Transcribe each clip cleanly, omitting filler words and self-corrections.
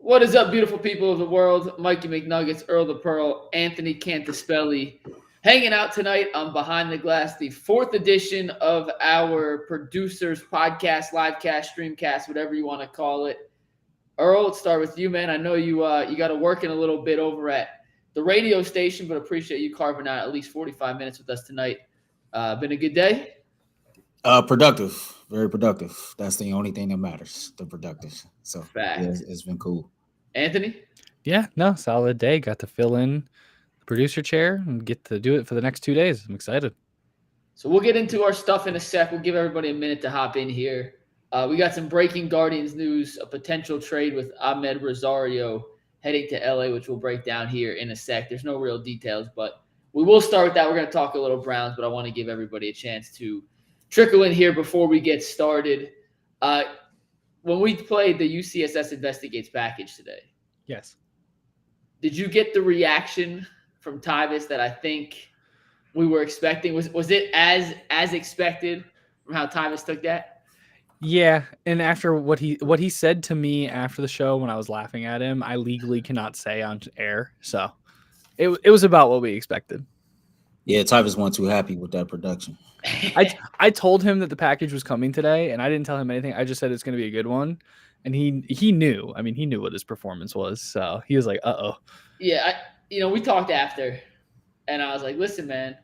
What is up, beautiful people of the world? Mikey McNuggets, Earl the Pearl, Anthony Cantaspelli, hanging out tonight on Behind the Glass, the 4th edition of our producers podcast, live cast, streamcast, whatever you want to call it. Earl, let's start with you, man. I know you got to work in a little bit over at the radio station, but appreciate you carving out at least 45 minutes with us tonight. Been a good day? Productive. Very productive. That's the only thing that matters, the productive. So yeah, it's been cool. Anthony? Yeah, no, solid day. Got to fill in the producer chair and get to do it for the next 2 days. I'm excited. So we'll get into our stuff in a sec. We'll give everybody a minute to hop in here. We got some breaking Guardians news, a potential trade with Amed Rosario heading to LA, which we'll break down here in a sec. There's no real details, but we will start with that. We're going to talk a little Browns, but I want to give everybody a chance to trickle in here before we get started. When we played the UCSS Investigates package today. Yes. Did you get the reaction from Tyvis that I think we were expecting? Was it as expected from how Tyvis took that? Yeah, and after what he said to me after the show when I was laughing at him, I legally cannot say on air. So it was about what we expected. Yeah, Tyvis wasn't too happy with that production. I told him that the package was coming today, and I didn't tell him anything. I just said it's going to be a good one, and he knew. I mean, he knew what his performance was, so he was like, "Uh-oh." Yeah, we talked after, and I was like, "Listen, man,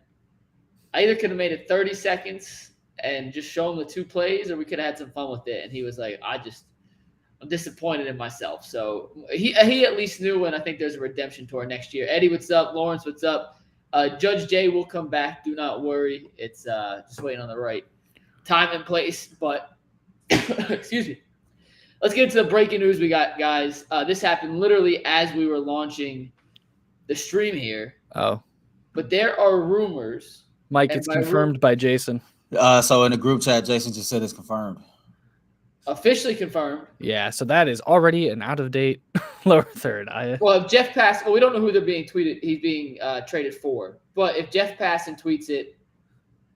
I either could have made it 30 seconds and just show him the 2 plays, or we could have had some fun with it." And he was like, "I'm disappointed in myself." So he at least knew, and I think there's a redemption tour next year. Eddie, what's up? Lawrence, what's up? Judge Jay will come back. Do not worry. It's just waiting on the right time and place. But excuse me. Let's get into the breaking news we got, guys. This happened literally as we were launching the stream here. Oh. But there are rumors. Mike, it's confirmed by Jason. So in the group chat, Jason just said it's confirmed. Officially confirmed. Yeah, so that is already an out-of-date lower third. Well, if Jeff Passan, we don't know who they're being tweeted. He's being traded for. But if Jeff Passan tweets it,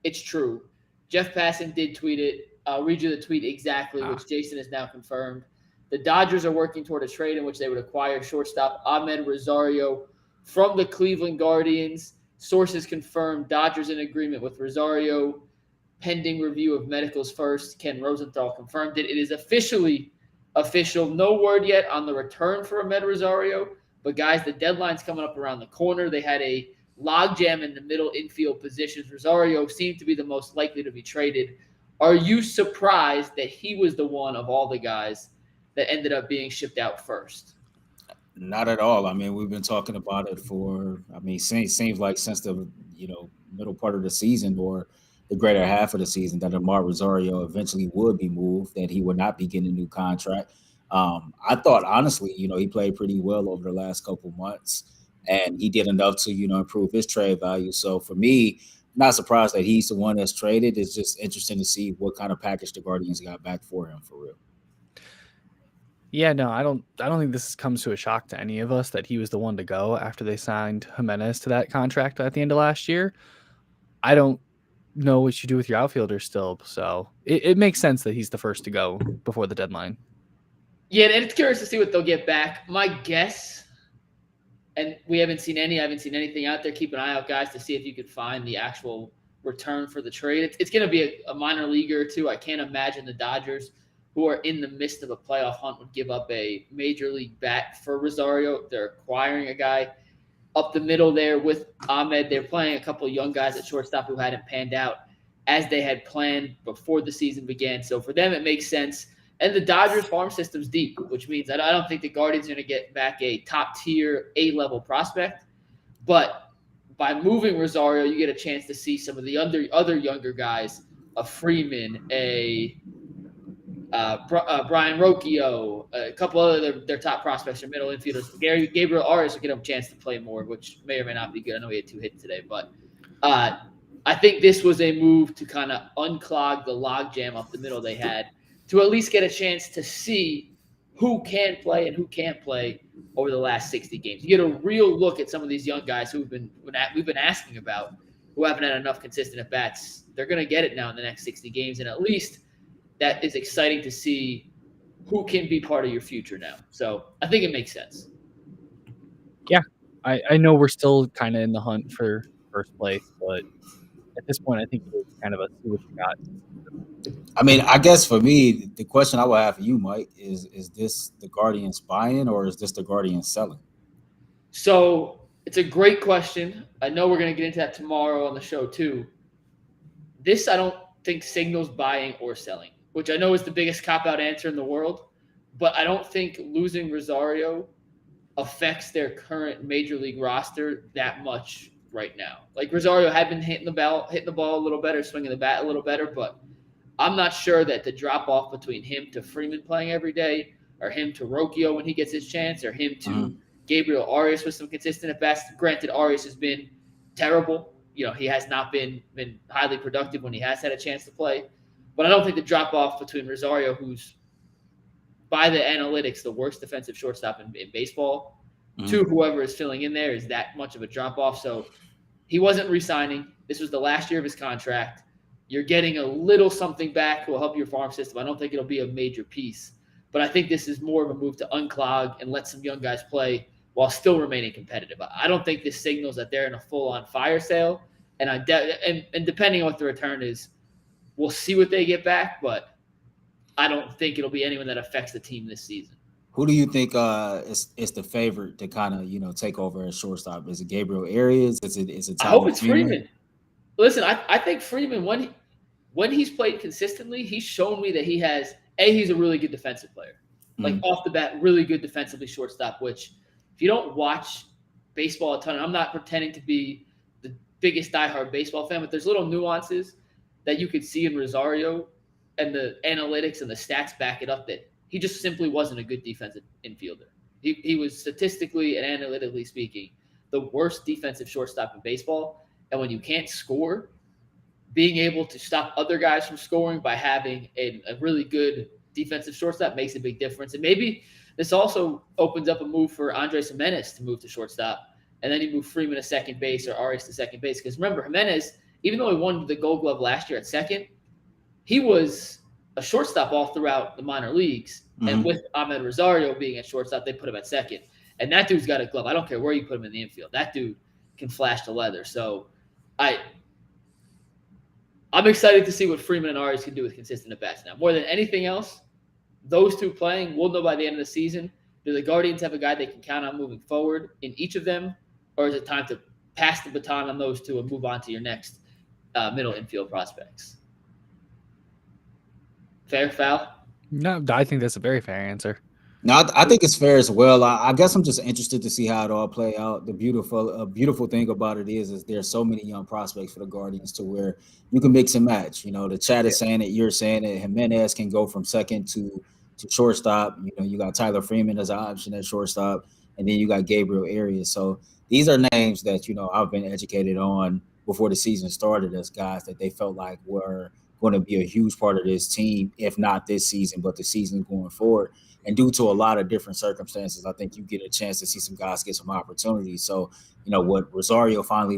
it's true. Jeff Passan did tweet it. I'll read you the tweet exactly, which Jason has now confirmed. The Dodgers are working toward a trade in which they would acquire shortstop Amed Rosario from the Cleveland Guardians. Sources confirmed Dodgers in agreement with Rosario. Pending review of medicals first. Ken Rosenthal confirmed it. It is officially official. No word yet on the return for Amed Rosario. But, guys, the deadline's coming up around the corner. They had a logjam in the middle infield positions. Rosario seemed to be the most likely to be traded. Are you surprised that he was the one of all the guys that ended up being shipped out first? Not at all. I mean, we've been talking about it seems like since the middle part of the season or the greater half of the season that Amed Rosario eventually would be moved, that he would not be getting a new contract. I thought, honestly, he played pretty well over the last couple months, and he did enough to, improve his trade value. So for me, not surprised that he's the one that's traded. It's just interesting to see what kind of package the Guardians got back for him, for real. Yeah, no, I don't think this comes to a shock to any of us that he was the one to go after they signed Giménez to that contract at the end of last year. I don't know what you do with your outfielder still, so it makes sense that he's the first to go before the deadline. Yeah, and it's curious to see what they'll get back. My guess, and I haven't seen anything out there. Keep an eye out, guys, to see if you could find the actual return for the trade. It's going to be a minor leaguer or two. I can't imagine the Dodgers, who are in the midst of a playoff hunt, would give up a major league bat for Rosario. They're acquiring a guy up the middle there with Amed. They're playing a couple of young guys at shortstop who hadn't panned out as they had planned before the season began. So for them, it makes sense. And the Dodgers farm system's deep, which means I don't think the Guardians are going to get back a top-tier A-level prospect. But by moving Rosario, you get a chance to see some of the other younger guys, a Freeman, a Brian Rocchio, a couple other their top prospects are middle infielders. Gabriel Arias will get him a chance to play more, which may or may not be good. I know he had 2 hits today, but I think this was a move to kind of unclog the logjam up the middle they had, to at least get a chance to see who can play and who can't play over the last 60 games. You get a real look at some of these young guys we've been asking about, who haven't had enough consistent at-bats. They're going to get it now in the next 60 games, and at least that is exciting to see who can be part of your future now. So I think it makes sense. Yeah, I know we're still kind of in the hunt for first place, but at this point, I think it is kind of a see what you got. I mean, I guess for me, the question I would have for you, Mike, is this the Guardians buying or is this the Guardians selling? So it's a great question. I know we're going to get into that tomorrow on the show too. This, I don't think signals buying or selling, which I know is the biggest cop-out answer in the world, but I don't think losing Rosario affects their current major league roster that much right now. Like Rosario had been hitting the ball a little better, swinging the bat a little better, but I'm not sure that the drop off between him to Freeman playing every day, or him to Rocchio when he gets his chance, or him to Gabriel Arias with some consistent at bats. Granted, Arias has been terrible. He has not been highly productive when he has had a chance to play. But I don't think the drop off between Rosario, who's by the analytics the worst defensive shortstop in baseball, to whoever is filling in there is that much of a drop off. So he wasn't re-signing. This was the last year of his contract. You're getting a little something back who will help your farm system. I don't think it'll be a major piece, but I think this is more of a move to unclog and let some young guys play while still remaining competitive. I don't think this signals that they're in a full-on fire sale, and depending on what the return is, we'll see what they get back, but I don't think it'll be anyone that affects the team this season. Who do you think is the favorite to kind of take over as shortstop? Is it Gabriel Arias? Is it I hope it's Freeman. Listen, I think Freeman, when he's played consistently, he's shown me that he's a really good defensive player. Like off the bat, really good defensively shortstop, which if you don't watch baseball a ton, I'm not pretending to be the biggest diehard baseball fan, but there's little nuances that you could see in Rosario, and the analytics and the stats back it up that he just simply wasn't a good defensive infielder. He was statistically and analytically speaking the worst defensive shortstop in baseball. And when you can't score, being able to stop other guys from scoring by having a really good defensive shortstop makes a big difference. And maybe this also opens up a move for Andrés Giménez to move to shortstop, and then he moved Freeman to second base or Arias to second base. Because remember, Giménez, even though he won the Gold Glove last year at second, he was a shortstop all throughout the minor leagues. And with Amed Rosario being at shortstop, they put him at second. And that dude's got a glove. I don't care where you put him in the infield. That dude can flash the leather. So I'm excited to see what Freeman and Arias can do with consistent at-bats now. More than anything else, those two playing, we'll know by the end of the season, do the Guardians have a guy they can count on moving forward in each of them, or is it time to pass the baton on those two and move on to your next middle infield prospects? Fair, foul? No, I think that's a very fair answer. No, I think it's fair as well. I guess I'm just interested to see how it all play out. The beautiful thing about it is there's so many young prospects for the Guardians to where you can mix and match. The chat is saying it, you're saying it. Giménez can go from second to shortstop. You got Tyler Freeman as an option at shortstop, and then you got Gabriel Arias. So these are names that I've been educated on before the season started as guys that they felt like were going to be a huge part of this team, if not this season, but the season going forward. And due to a lot of different circumstances, I think you get a chance to see some guys get some opportunities. So, with Rosario finally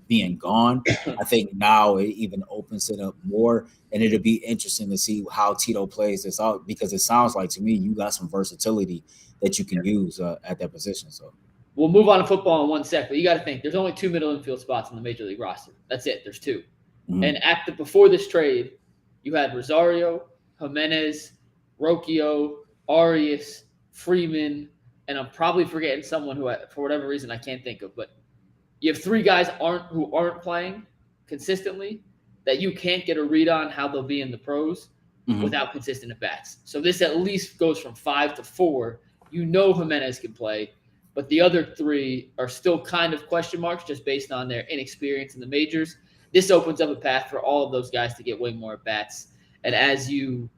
being gone, I think now it even opens it up more. And it'll be interesting to see how Tito plays this out, because it sounds like to me you got some versatility that you can use at that position. So we'll move on to football in 1 sec, but you got to think there's only 2 middle infield spots in the major league roster. That's it. There's 2. And before this trade, you had Rosario, Giménez, Rocchio, Arias, Freeman, and I'm probably forgetting someone who, for whatever reason, I can't think of. But you have 3 guys who aren't playing consistently that you can't get a read on how they'll be in the pros without consistent at-bats. So this at least goes from 5 to 4. Giménez can play, but the other 3 are still kind of question marks just based on their inexperience in the majors. This opens up a path for all of those guys to get way more at-bats. And as you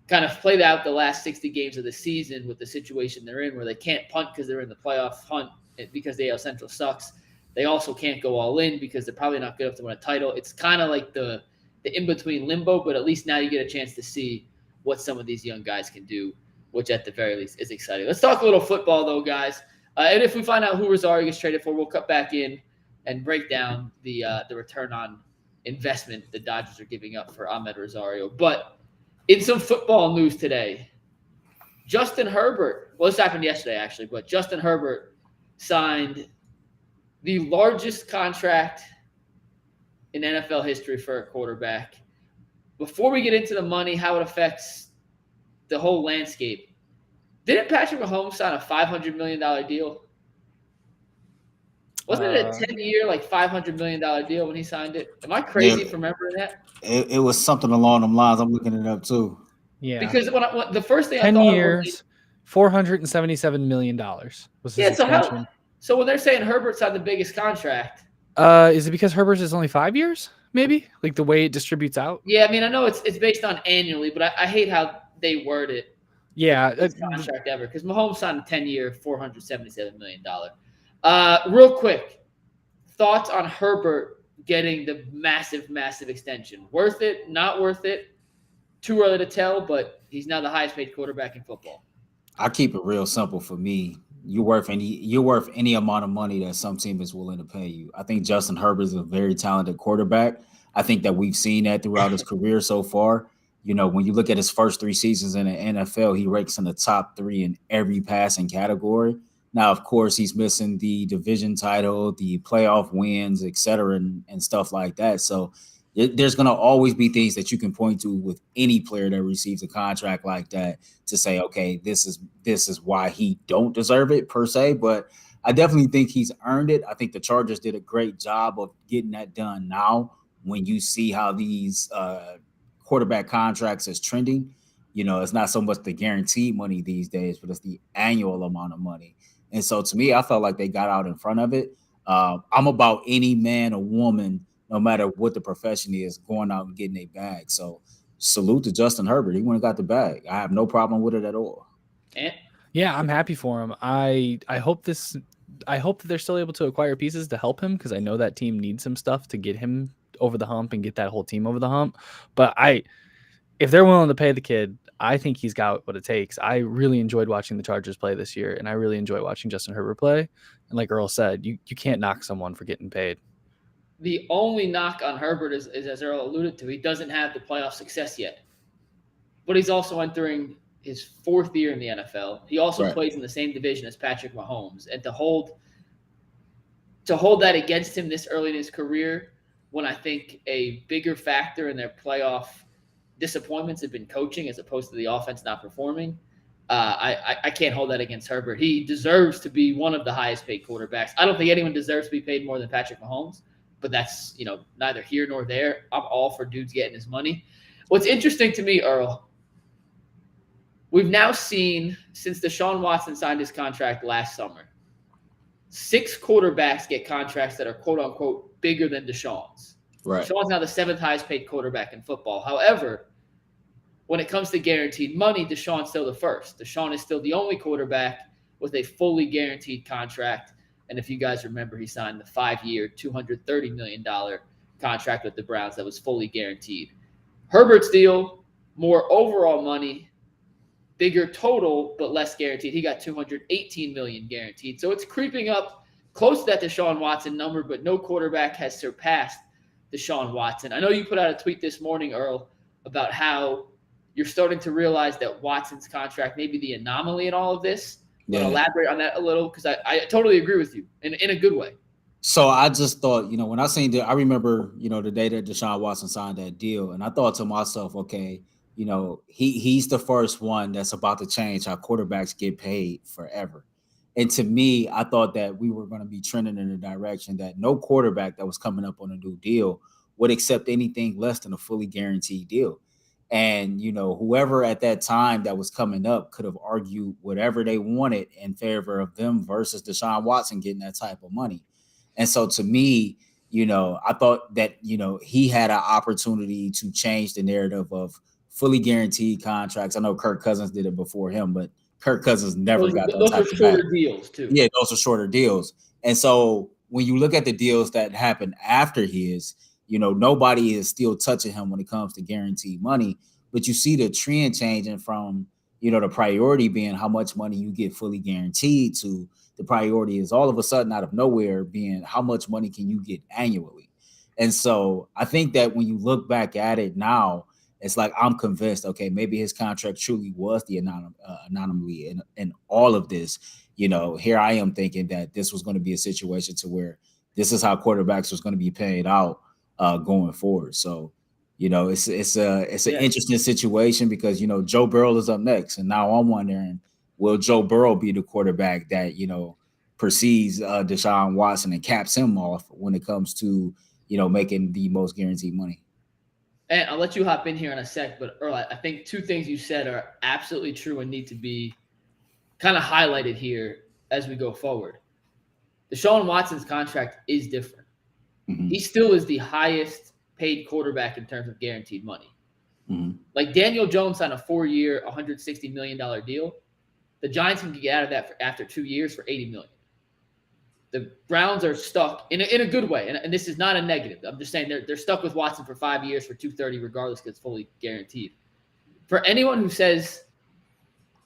kind of played out the last 60 games of the season with the situation they're in where they can't punt because they're in the playoff hunt because the AL Central sucks, they also can't go all in because they're probably not good enough to win a title. It's kind of like the in-between limbo, but at least now you get a chance to see what some of these young guys can do, which at the very least is exciting. Let's talk a little football, though, guys. And if we find out who Rosario gets traded for, we'll cut back in and break down the return on investment the Dodgers are giving up for Amed Rosario. But in some football news today, Justin Herbert, well, this happened yesterday actually, but Justin Herbert signed the largest contract in NFL history for a quarterback. Before we get into the money, how it affects the whole landscape, didn't Patrick Mahomes sign a $500 million deal? Wasn't it a 10-year, like $500 million deal when he signed it? Am I crazy for remembering that? It was something along them lines. I'm looking it up too. Yeah. Because when the first thing 10 I thought years, $477 million was his extension. So when they're saying Herbert's had the biggest contract. Is it because Herbert's is only 5 years? Maybe? Like the way it distributes out? Yeah, I mean, I know it's based on annually, but I hate how they word it. Yeah. Contract ever. Because Mahomes signed a 10-year, $477 million. Real quick, thoughts on Herbert getting the massive, massive extension? Worth it? Not worth it? Too early to tell, but he's now the highest paid quarterback in football. I keep it real simple for me. You're worth any amount of money that some team is willing to pay you. I think Justin Herbert is a very talented quarterback. I think that we've seen that throughout his career so far. You know, when you look at his first 3 seasons in the NFL, he ranks in the top 3 in every passing category. Now, of course, he's missing the division title, the playoff wins, et cetera, and stuff like that. So there's going to always be things that you can point to with any player that receives a contract like that to say, okay, this is why he don't deserve it per se. But I definitely think he's earned it. I think the Chargers did a great job of getting that done now when you see how these quarterback contracts is trending. You know, it's not so much the guaranteed money these days, but it's the annual amount of money. And so to me, I felt like they got out in front of it. I'm about any man or woman, no matter what the profession is, going out and getting a bag. So salute to Justin Herbert. He went and got the bag. I have no problem with it at all. Yeah, I'm happy for him. I hope that they're still able to acquire pieces to help him, because I know that team needs some stuff to get him over the hump and get that whole team over the hump. But if they're willing to pay the kid, I think he's got what it takes. I really enjoyed watching the Chargers play this year, and I really enjoy watching Justin Herbert play. And like Earl said, you can't knock someone for getting paid. The only knock on Herbert is, as Earl alluded to, he doesn't have the playoff success yet. But he's also entering his 4th year in the NFL. He also plays in the same division as Patrick Mahomes. And to hold that against him this early in his career, when I think a bigger factor in their playoff disappointments have been coaching as opposed to the offense not performing, I can't hold that against Herbert. He deserves to be one of the highest paid quarterbacks. I don't think anyone deserves to be paid more than Patrick Mahomes, but that's, neither here nor there. I'm all for dudes getting his money. What's interesting to me, Earl, we've now seen, since Deshaun Watson signed his contract last summer, 6 quarterbacks get contracts that are quote unquote bigger than Deshaun's. Right. Deshaun's now the 7th highest paid quarterback in football. However, when it comes to guaranteed money, Deshaun's still the first. Deshaun is still the only quarterback with a fully guaranteed contract. And if you guys remember, he signed the 5-year, $230 million contract with the Browns that was fully guaranteed. Herbert's deal, more overall money, bigger total, but less guaranteed. He got $218 million guaranteed. So it's creeping up close to that Deshaun Watson number, but no quarterback has surpassed Deshaun Watson. I know you put out a tweet this morning, Earl, about how you're starting to realize that Watson's contract may be the anomaly in all of this. Yeah. Elaborate on that a little, because I totally agree with you in a good way. So I just thought, when I seen that, I remember, the day that Deshaun Watson signed that deal, and I thought to myself, okay, he's the first one that's about to change how quarterbacks get paid forever. And to me, I thought that we were going to be trending in a direction that no quarterback that was coming up on a new deal would accept anything less than a fully guaranteed deal. And, whoever at that time that was coming up could have argued whatever they wanted in favor of them versus Deshaun Watson getting that type of money. And so to me, I thought that, he had an opportunity to change the narrative of fully guaranteed contracts. I know Kirk Cousins did it before him, but Kirk Cousins never got those type of shorter deals too. Yeah, those are shorter deals. And so when you look at the deals that happened after his, nobody is still touching him when it comes to guaranteed money. But you see the trend changing from, the priority being how much money you get fully guaranteed to the priority is all of a sudden out of nowhere being how much money can you get annually. And so I think that when you look back at it now, it's like I'm convinced, okay, maybe his contract truly was the anomaly in all of this. Here I am thinking that this was going to be a situation to where this is how quarterbacks was going to be paid out going forward. So, it's an interesting situation because, Joe Burrow is up next. And now I'm wondering, will Joe Burrow be the quarterback that, precedes Deshaun Watson and caps him off when it comes to, making the most guaranteed money? And I'll let you hop in here in a sec, but Earl, I think two things you said are absolutely true and need to be kind of highlighted here as we go forward. Deshaun Watson's contract is different. Mm-hmm. He still is the highest paid quarterback in terms of guaranteed money. Mm-hmm. Like Daniel Jones signed a 4-year, $160 million deal. The Giants can get out of that after 2 years for $80 million. The Browns are stuck in a good way, and this is not a negative. I'm just saying they're stuck with Watson for 5 years for $230 regardless because it's fully guaranteed. For anyone who says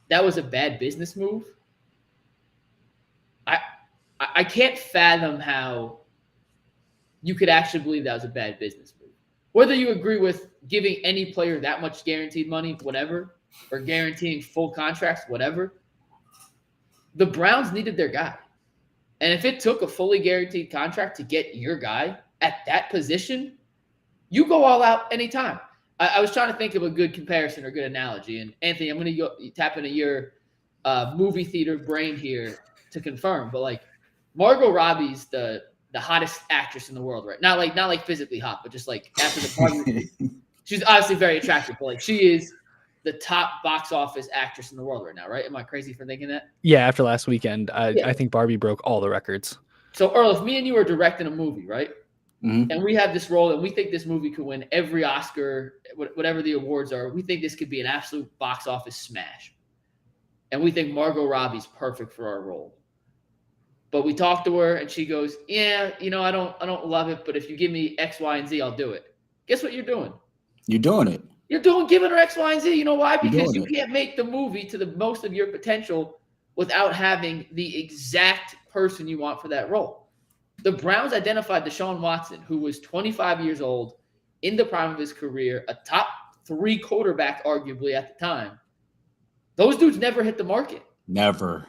that was a bad business move, I can't fathom how you could actually believe that was a bad business move. Whether you agree with giving any player that much guaranteed money, whatever, or guaranteeing full contracts, whatever, the Browns needed their guy. And if it took a fully guaranteed contract to get your guy at that position, you go all out anytime. I was trying to think of a good comparison or good analogy. And Anthony, I'm going to tap into your movie theater brain here to confirm. But like Margot Robbie's the hottest actress in the world, right? Not like physically hot, but just like after the Barbie, she's obviously very attractive. But like she is the top box office actress in the world right now, right? Am I crazy for thinking that? Yeah, after last weekend, I think Barbie broke all the records. So, Earl, if me and you are directing a movie, right? Mm-hmm. And we have this role and we think this movie could win every Oscar, whatever the awards are, we think this could be an absolute box office smash. And we think Margot Robbie's perfect for our role. But we talk to her and she goes, yeah, I don't love it, but if you give me X, Y, and Z, I'll do it. Guess what you're doing? You're doing it. You're giving her X, Y, and Z. You know why? Because you can't make the movie to the most of your potential without having the exact person you want for that role. The Browns identified Deshaun Watson, who was 25 years old, in the prime of his career, a top 3 quarterback, arguably at the time. Those dudes never hit the market. Never.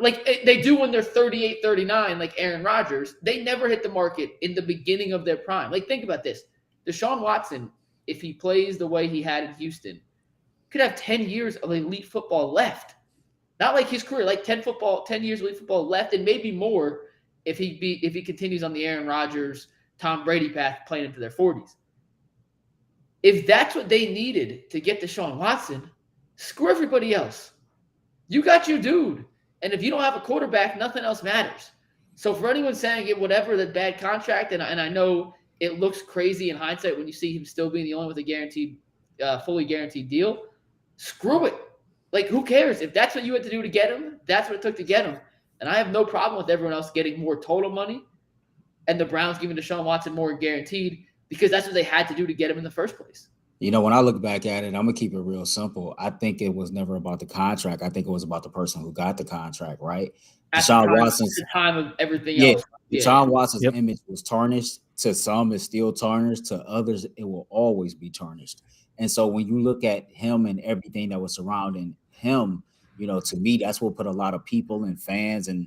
Like they do when they're 38, 39, like Aaron Rodgers. They never hit the market in the beginning of their prime. Like think about this. Deshaun Watson, if he plays the way he had in Houston, could have 10 years of elite football left. Not like his career, like 10 years of elite football left, and maybe more if he continues on the Aaron Rodgers, Tom Brady path playing into their 40s. If that's what they needed to get Deshaun Watson, screw everybody else. You got your dude. And if you don't have a quarterback, nothing else matters. So for anyone saying it, whatever the bad contract, and I know it looks crazy in hindsight when you see him still being the only with a fully guaranteed deal, screw it. Like, who cares? If that's what you had to do to get him, that's what it took to get him. And I have no problem with everyone else getting more total money and the Browns giving Deshaun Watson more guaranteed because that's what they had to do to get him in the first place. When I look back at it, I'm going to keep it real simple. I think it was never about the contract. I think it was about the person who got the contract, right? Deshaun Watson's at the time of everything else. Deshaun Watson's image was tarnished. To some, it's still tarnished. To others, it will always be tarnished. And so when you look at him and everything that was surrounding him, to me, that's what put a lot of people and fans and,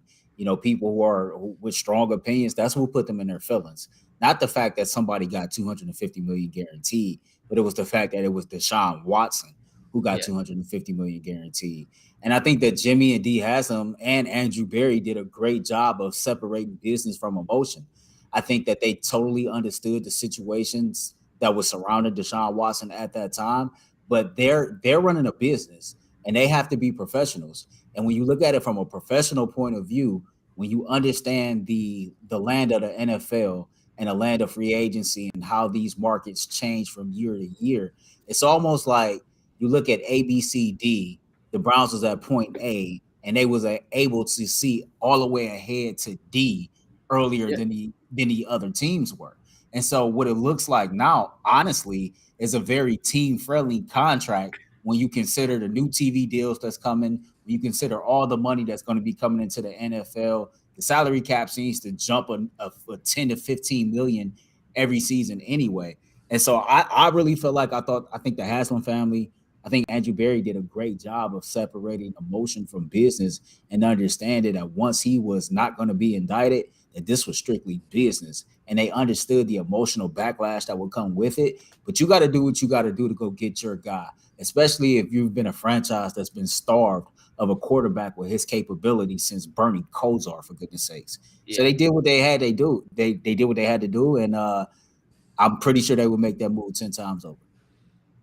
people who are with strong opinions, that's what put them in their feelings. Not the fact that somebody got $250 million guaranteed, but it was the fact that it was Deshaun Watson who got $250 million guaranteed. And I think that Jimmy and D. Haslam and Andrew Berry did a great job of separating business from emotion. I think that they totally understood the situations that was surrounding Deshaun Watson at that time, but they're running a business and they have to be professionals. And when you look at it from a professional point of view, when you understand the land of the NFL and the land of free agency and how these markets change from year to year, it's almost like you look at A, B, C, D, the Browns was at point A, and they was able to see all the way ahead to D earlier than the other teams were. And so what it looks like now, honestly, is a very team-friendly contract when you consider the new TV deals that's coming, when you consider all the money that's going to be coming into the NFL. The salary cap seems to jump a 10 to 15 million every season anyway. And so I really feel like I think the Haslam family, I think Andrew Berry did a great job of separating emotion from business and understanding that once he was not going to be indicted, that this was strictly business. And they understood the emotional backlash that would come with it. But you got to do what you got to do to go get your guy, especially if you've been a franchise that's been starved of a quarterback with his capability since Bernie Kosar, for goodness sakes. Yeah. So they did what they had to do. They did what they had to do, and I'm pretty sure they would make that move 10 times over.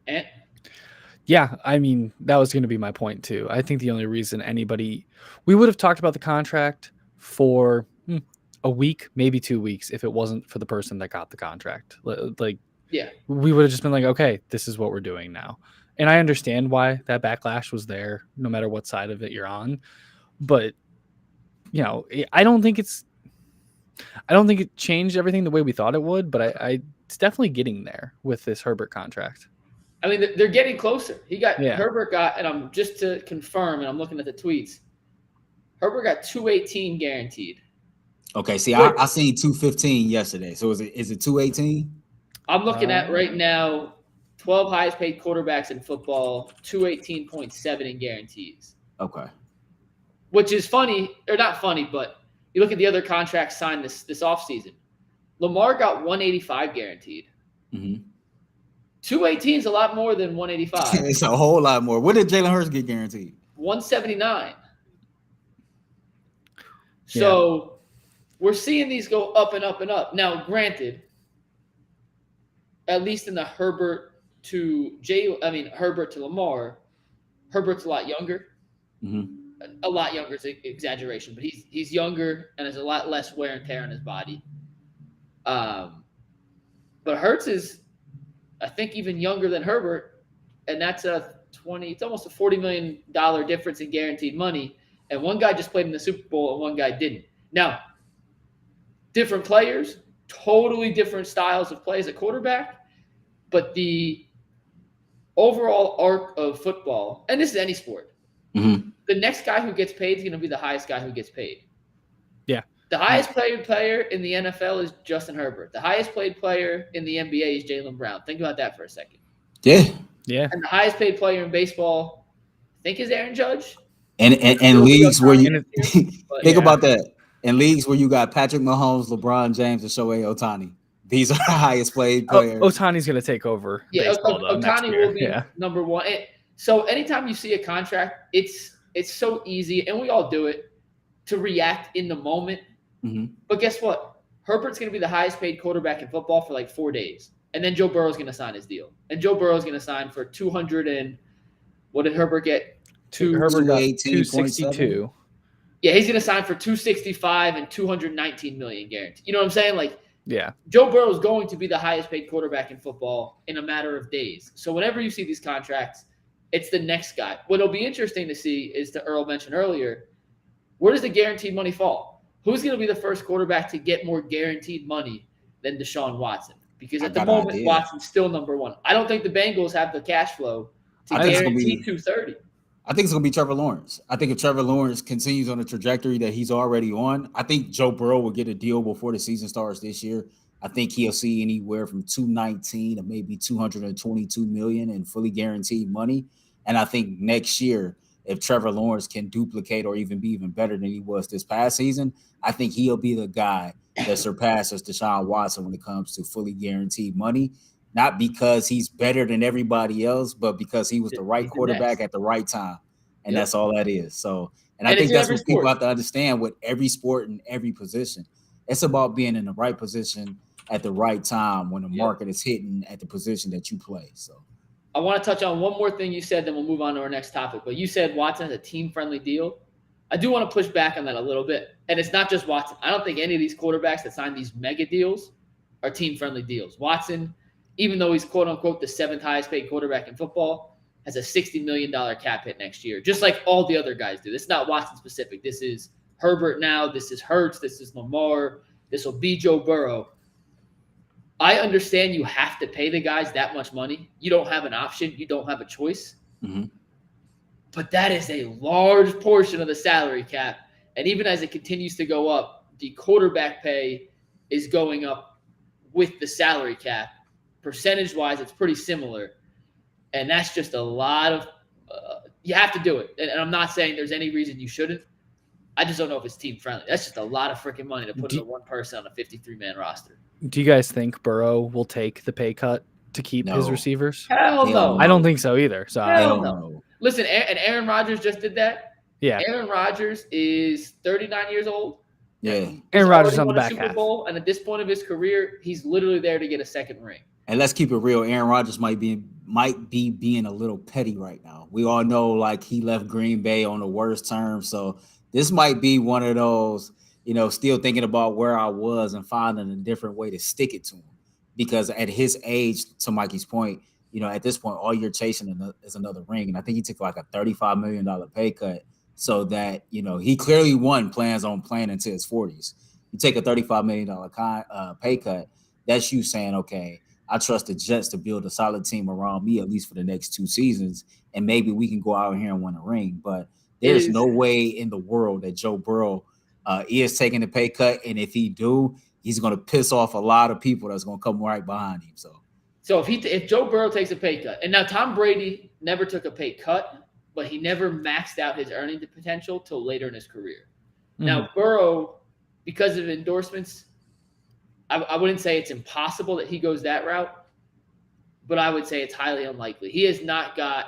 And yeah, I mean, that was going to be my point too. I think the only reason we would have talked about the contract for a week, maybe 2 weeks, if it wasn't for the person that got the contract. Like, yeah, we would have just been like, okay, this is what we're doing now. And I understand why that backlash was there, no matter what side of it you're on. But, you know, I don't think it changed everything the way we thought it would, but it's definitely getting there with this Herbert contract. I mean, they're getting closer. Herbert got, and I'm just to confirm, and I'm looking at the tweets, Herbert got $218 guaranteed. Okay, see, I seen 215 yesterday. So is it 218? I'm looking at right now 12 highest paid quarterbacks in football, 218.7 in guarantees. Okay. Which is funny, or not funny, but you look at the other contracts signed this offseason. Lamar got 185 guaranteed. Mm-hmm. 218 is a lot more than 185. It's a whole lot more. What did Jalen Hurts get guaranteed? 179. So we're seeing these go up and up and up. Now, granted, at least in the Herbert to Lamar, Herbert's a lot younger. Mm-hmm. A lot younger is an exaggeration, but he's younger and has a lot less wear and tear on his body. But Hurts is, I think, even younger than Herbert, and that's it's almost a $40 million difference in guaranteed money. And one guy just played in the Super Bowl and one guy didn't. Now, different players, totally different styles of play as a quarterback, but the overall arc of football, and this is any sport, mm-hmm. The next guy who gets paid is going to be the highest guy who gets paid. Yeah. The highest paid player in the NFL is Justin Herbert. The highest paid player in the NBA is Jaylen Brown. Think about that for a second. Yeah. Yeah. And the highest paid player in baseball, I think, is Aaron Judge. And leagues where you think about that. In leagues where you got Patrick Mahomes, LeBron James, and Shohei Ohtani. These are the highest paid players. Ohtani's going to take over baseball, though, Ohtani will be number one. So anytime you see a contract, it's so easy, and we all do it, to react in the moment. Mm-hmm. But guess what? Herbert's going to be the highest paid quarterback in football for like 4 days. And then Joe Burrow's going to sign his deal. And Joe Burrow's going to sign for 200 and what did Herbert get? Herbert got 262. Yeah, he's going to sign for 265 and 219 million guaranteed. You know what I'm saying? Like, yeah, Joe Burrow is going to be the highest paid quarterback in football in a matter of days. So whenever you see these contracts, it's the next guy. What'll be interesting to see is, to Earl mentioned earlier, where does the guaranteed money fall? Who's going to be the first quarterback to get more guaranteed money than Deshaun Watson? Because at the moment, Watson's still number one. I don't think the Bengals have the cash flow to guarantee 230. I think it's going to be Trevor Lawrence. I think if Trevor Lawrence continues on the trajectory that he's already on, I think Joe Burrow will get a deal before the season starts this year. I think he'll see anywhere from 219 to maybe 222 million in fully guaranteed money. And I think next year, if Trevor Lawrence can duplicate or even be even better than he was this past season, I think he'll be the guy that surpasses Deshaun Watson when it comes to fully guaranteed money. Not because he's better than everybody else, but because he was the right quarterback at the right time. And that's all that is. So, and I think that's what people have to understand with every sport and every position. It's about being in the right position at the right time when the market is hitting at the position that you play. So I want to touch on one more thing you said, then we'll move on to our next topic. But you said Watson has a team-friendly deal. I do want to push back on that a little bit. And it's not just Watson. I don't think any of these quarterbacks that sign these mega deals are team-friendly deals. Watson, even though he's quote-unquote the seventh highest-paid quarterback in football, has a $60 million cap hit next year, just like all the other guys do. This is not Watson-specific. This is Herbert now. This is Hurts. This is Lamar. This will be Joe Burrow. I understand you have to pay the guys that much money. You don't have an option. You don't have a choice. Mm-hmm. But that is a large portion of the salary cap. And even as it continues to go up, the quarterback pay is going up with the salary cap. percentage-wise, it's pretty similar. And that's just a lot of you have to do it. And I'm not saying there's any reason you shouldn't. I just don't know if it's team-friendly. That's just a lot of freaking money to put into one person on a 53-man roster. Do you guys think Burrow will take the pay cut to keep his receivers? Hell no. I don't think so either. So Hell no. Listen, and Aaron Rodgers just did that. Yeah. Aaron Rodgers is 39 years old. Yeah. Aaron Rodgers on the back Super half. Bowl, and at this point of his career, he's literally there to get a second ring. And let's keep it real. Aaron Rodgers might be being a little petty right now. We all know, like, he left Green Bay on the worst terms. So this might be one of those, still thinking about where I was and finding a different way to stick it to him. Because at his age, to Mikey's point, at this point, all you're chasing is another ring. And I think he took like a $35 million pay cut so that, he clearly plans on playing into his 40s. You take a $35 million pay cut, that's you saying, okay, I trust the Jets to build a solid team around me, at least for the next 2 seasons, and maybe we can go out here and win a ring. But there's no way in the world that Joe Burrow is taking a pay cut, and if he do, he's going to piss off a lot of people that's going to come right behind him. So if Joe Burrow takes a pay cut, and now Tom Brady never took a pay cut, but he never maxed out his earning potential till later in his career. Mm-hmm. Now Burrow, because of endorsements, I wouldn't say it's impossible that he goes that route, but I would say it's highly unlikely. He has not got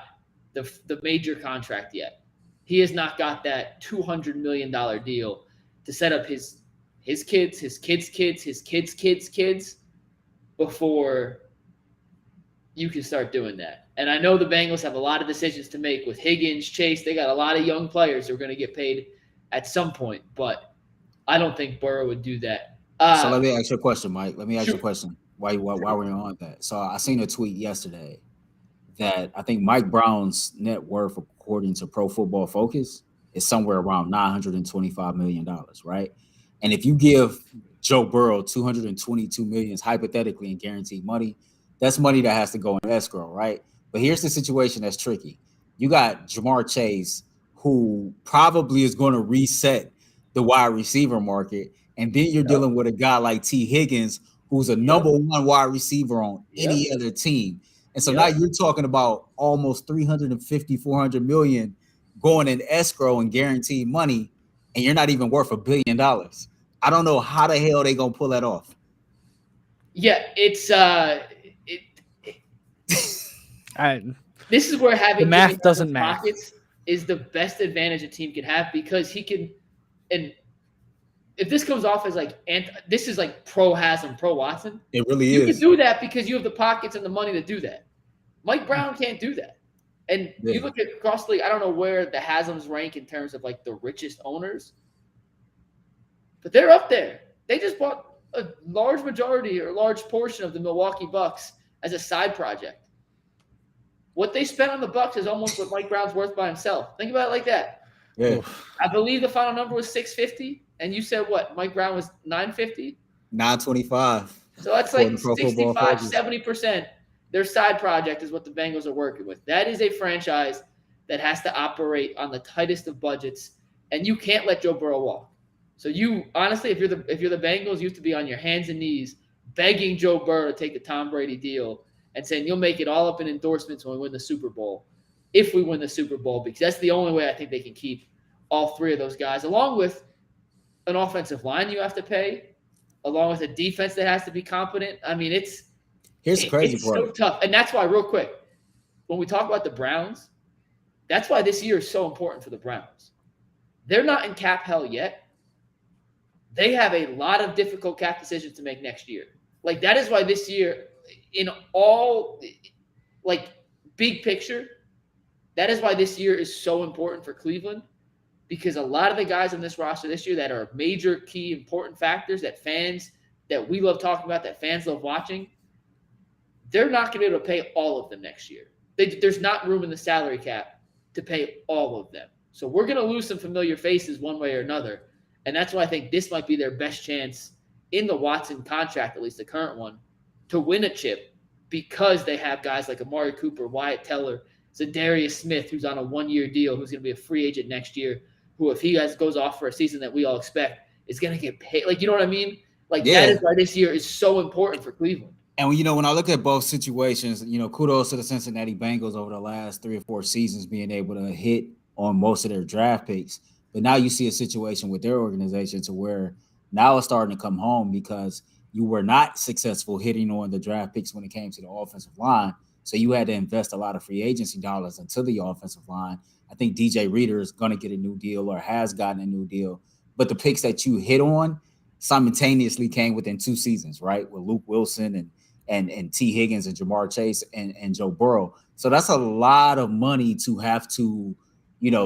the major contract yet. He has not got that $200 million deal to set up his kids, his kids' kids, his kids' kids' kids before you can start doing that. And I know the Bengals have a lot of decisions to make with Higgins, Chase. They got a lot of young players who are going to get paid at some point, but I don't think Burrow would do that. So let me ask you a question, Mike. Let me ask you a question. Why we're on that? So I seen a tweet yesterday that I think Mike Brown's net worth, according to Pro Football Focus, is somewhere around $925 million, right? And if you give Joe Burrow $222 million hypothetically in guaranteed money, that's money that has to go in escrow, right? But here's the situation that's tricky. You got Jamar Chase, who probably is going to reset the wide receiver market. And then you're dealing with a guy like T. Higgins, who's a number one wide receiver on any other team. And so now you're talking about almost 350, 400 million going in escrow and guaranteed money, and you're not even worth $1 billion. I don't know how the hell they going to pull that off. Yeah, it's this is where having the math doesn't matter. Pockets is the best advantage a team can have, because he can, and if this comes off as this is like pro Haslam, pro Watson. It really is. You can do that because you have the pockets and the money to do that. Mike Brown can't do that. And you look at across the league, I don't know where the Haslams rank in terms of like the richest owners, but they're up there. They just bought a large majority or a large portion of the Milwaukee Bucks as a side project. What they spent on the Bucks is almost what Mike Brown's worth by himself. Think about it like that. Yeah. I believe the final number was $650. And you said what? Mike Brown was $950? $925. So that's like 65, 70%. Their side project is what the Bengals are working with. That is a franchise that has to operate on the tightest of budgets, and you can't let Joe Burrow walk. So you honestly, if you're the Bengals, you have to be on your hands and knees begging Joe Burrow to take the Tom Brady deal and saying you'll make it all up in endorsements when we win the Super Bowl, if we win the Super Bowl, because that's the only way I think they can keep all 3 of those guys, along with an offensive line you have to pay, along with a defense that has to be competent. I mean, here's the crazy part. So tough. And that's why, real quick, when we talk about the Browns, that's why this year is so important for the Browns. They're not in cap hell yet. They have a lot of difficult cap decisions to make next year. Like, that is why this year, in all, like, big picture, that is why this year is so important for Cleveland. Because a lot of the guys on this roster this year that are major, key, important factors that we love talking about, that fans love watching, they're not going to be able to pay all of them next year. There's not room in the salary cap to pay all of them. So we're going to lose some familiar faces one way or another. And that's why I think this might be their best chance in the Watson contract, at least the current one, to win a chip, because they have guys like Amari Cooper, Wyatt Teller, Zadarius Smith, who's on a 1-year deal, who's going to be a free agent next year, who, if he goes off for a season that we all expect, is going to get paid. Like, you know what I mean? Like, that is why this year is so important for Cleveland. And when I look at both situations, kudos to the Cincinnati Bengals over the last 3 or 4 seasons being able to hit on most of their draft picks. But now you see a situation with their organization to where now it's starting to come home because you were not successful hitting on the draft picks when it came to the offensive line. So you had to invest a lot of free agency dollars into the offensive line. I think DJ Reader is going to get a new deal or has gotten a new deal. But the picks that you hit on simultaneously came within 2 seasons, right? With Luke Wilson and T. Higgins and Jamar Chase and Joe Burrow. So that's a lot of money to have to,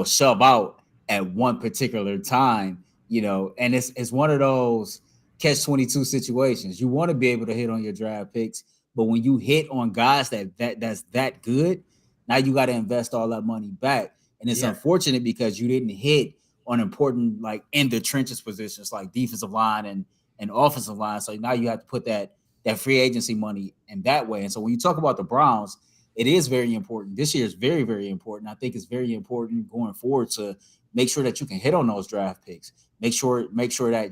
shove out at one particular time, and it's one of those catch-22 situations. You want to be able to hit on your draft picks, but when you hit on guys that's that good, now you got to invest all that money back. And it's unfortunate because you didn't hit on important, like in the trenches positions, like defensive line and offensive line. So now you have to put that free agency money in that way. And so when you talk about the Browns, it is very important. This year is very, very important. I think it's very important going forward to make sure that you can hit on those draft picks. Make sure that,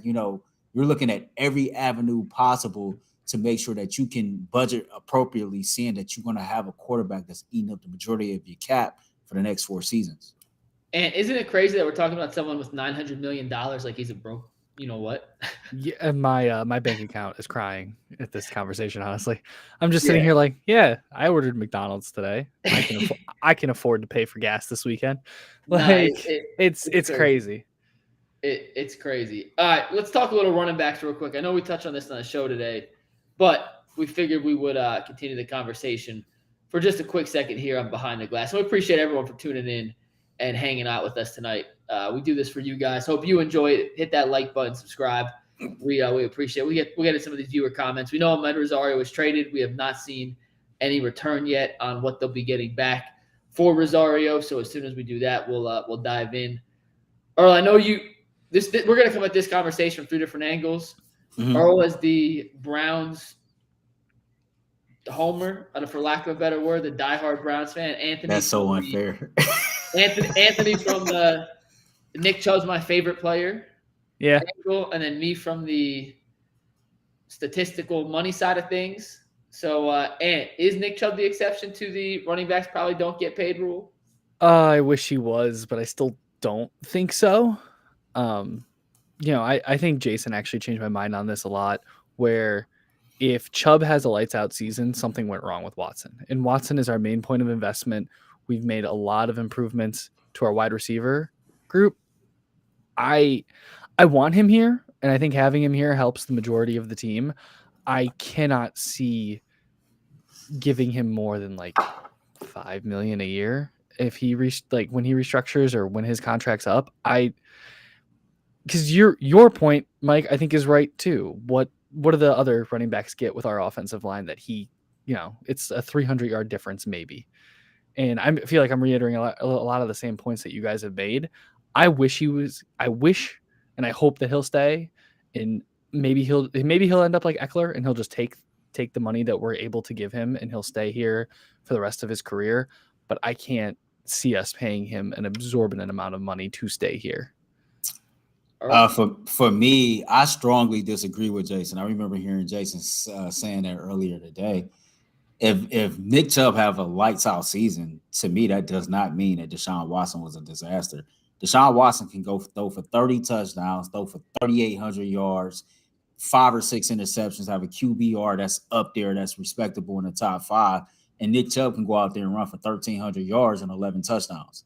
you're looking at every avenue possible to make sure that you can budget appropriately, seeing that you're going to have a quarterback that's eating up the majority of your cap for the next 4 seasons. And isn't it crazy that we're talking about someone with $900 million like he's a broke, you know what? Yeah, and my bank account is crying at this conversation. Honestly, I'm just sitting here like, I ordered McDonald's today. I can afford to pay for gas this weekend. Like, it's crazy. It's crazy. All right, let's talk a little running backs real quick. I know we touched on this on the show today, but we figured we would continue the conversation for just a quick second here on Behind the Glass. So we appreciate everyone for tuning in and hanging out with us tonight. We do this for you guys. Hope you enjoy it. Hit that like button, subscribe. We appreciate it. We'll get to some of these viewer comments. We know Amed Rosario was traded. We have not seen any return yet on what they'll be getting back for Rosario. So as soon as we do that, we'll dive in. Earl, I know we're going to come at this conversation from 3 different angles. Mm-hmm. Earl is the Browns homer, for lack of a better word, the diehard Browns fan. Anthony, that's so unfair. Anthony from the Nick Chubb's my favorite player. Yeah. Angle, and then me from the statistical money side of things. So, is Nick Chubb the exception to the running backs probably don't get paid rule? I wish he was, but I still don't think so. I think Jason actually changed my mind on this a lot, where if Chubb has a lights out season, something went wrong with Watson. And Watson is our main point of investment. We've made a lot of improvements to our wide receiver group. I want him here, and I think having him here helps the majority of the team. I cannot see giving him more than like $5 million a year if he when he restructures or when his contract's up. Because your point, Mike, I think is right too. What do the other running backs get with our offensive line that it's a 300-yard difference maybe? And I feel like I'm reiterating a lot of the same points that you guys have made. I wish and I hope that he'll stay, and maybe he'll end up like Eckler and he'll just take the money that we're able to give him and he'll stay here for the rest of his career. But I can't see us paying him an exorbitant amount of money to stay here. For me, I strongly disagree with Jason. I remember hearing Jason saying that earlier today. If Nick Chubb have a lights out season, to me, that does not mean that Deshaun Watson was a disaster. Deshaun Watson can go throw for 30 touchdowns, throw for 3,800 yards, 5 or 6 interceptions, have a QBR that's up there, that's respectable in the top 5. And Nick Chubb can go out there and run for 1,300 yards and 11 touchdowns.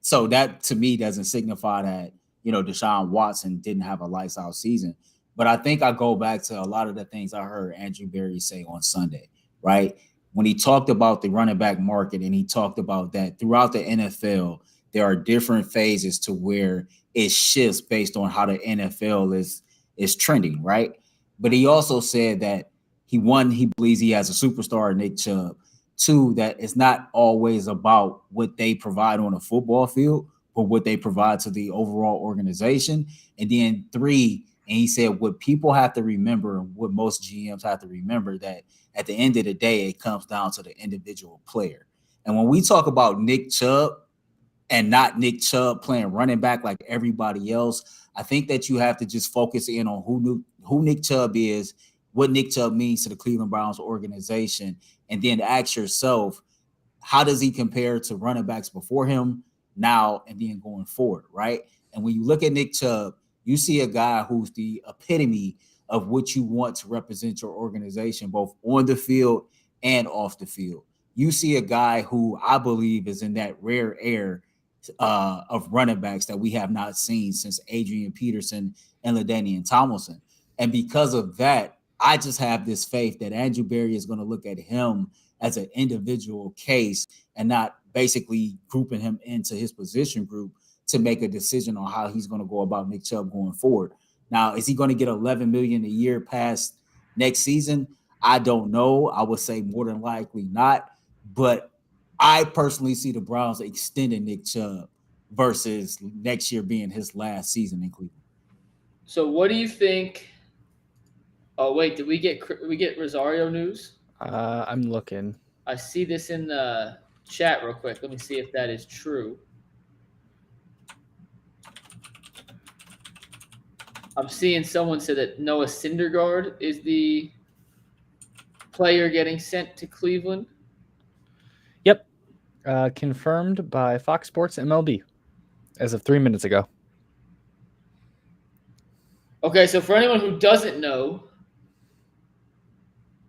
So that, to me, doesn't signify that, Deshaun Watson didn't have a lights out season. But I think I go back to a lot of the things I heard Andrew Berry say on Sunday, right? When he talked about the running back market, and he talked about that throughout the NFL, there are different phases to where it shifts based on how the NFL is trending, right? But he also said that he believes he has a superstar, Nick Chubb. 2, that it's not always about what they provide on a football field, but what they provide to the overall organization. And then 3, and he said what people have to remember, and what most GMs have to remember, that at the end of the day, it comes down to the individual player. And when we talk about Nick Chubb and not Nick Chubb playing running back like everybody else, I think that you have to just focus in on who Nick Chubb is what Nick Chubb means to the Cleveland Browns organization, and then ask yourself, how does he compare to running backs before him, now, and then going forward, right? And when you look at Nick Chubb, you see a guy who's the epitome of what you want to represent your organization, both on the field and off the field. You see a guy who I believe is in that rare air of running backs that we have not seen since Adrian Peterson and LaDainian Tomlinson. And because of that, I just have this faith that Andrew Berry is going to look at him as an individual case and not basically grouping him into his position group to make a decision on how he's going to go about Nick Chubb going forward. Now, is he going to get $11 million a year past next season? I don't know. I would say more than likely not. But I personally see the Browns extending Nick Chubb versus next year being his last season in Cleveland. So what do you think? Oh, wait, did we get Rosario news? I'm looking. I see this in the chat real quick. Let me see if that is true. I'm seeing someone say that Noah Syndergaard is the player getting sent to Cleveland. Yep. Confirmed by Fox Sports MLB as of 3 minutes ago. Okay, so for anyone who doesn't know,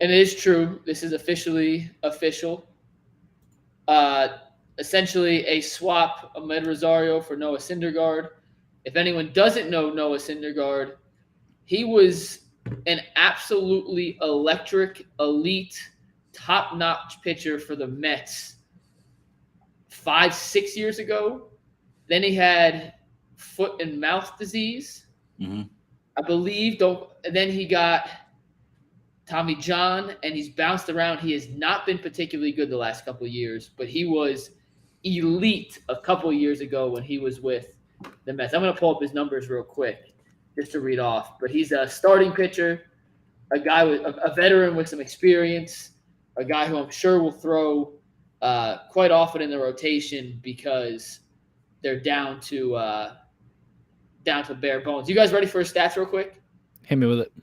and it is true, this is officially official. Essentially a swap, Amed Rosario for Noah Syndergaard. If anyone doesn't know Noah Syndergaard, he was an absolutely electric, elite, top-notch pitcher for the Mets 5-6 years ago. Then he had foot and mouth disease, I believe. And then he got Tommy John, and he's bounced around. He has not been particularly good the last couple of years, but he was elite a couple of years ago when he was with the Mets. I'm going to pull up his numbers real quick just to read off. But he's a starting pitcher, a guy with a veteran with some experience, a guy who I'm sure will throw quite often in the rotation because they're down to bare bones. You guys ready for his stats real quick? Hit me with it.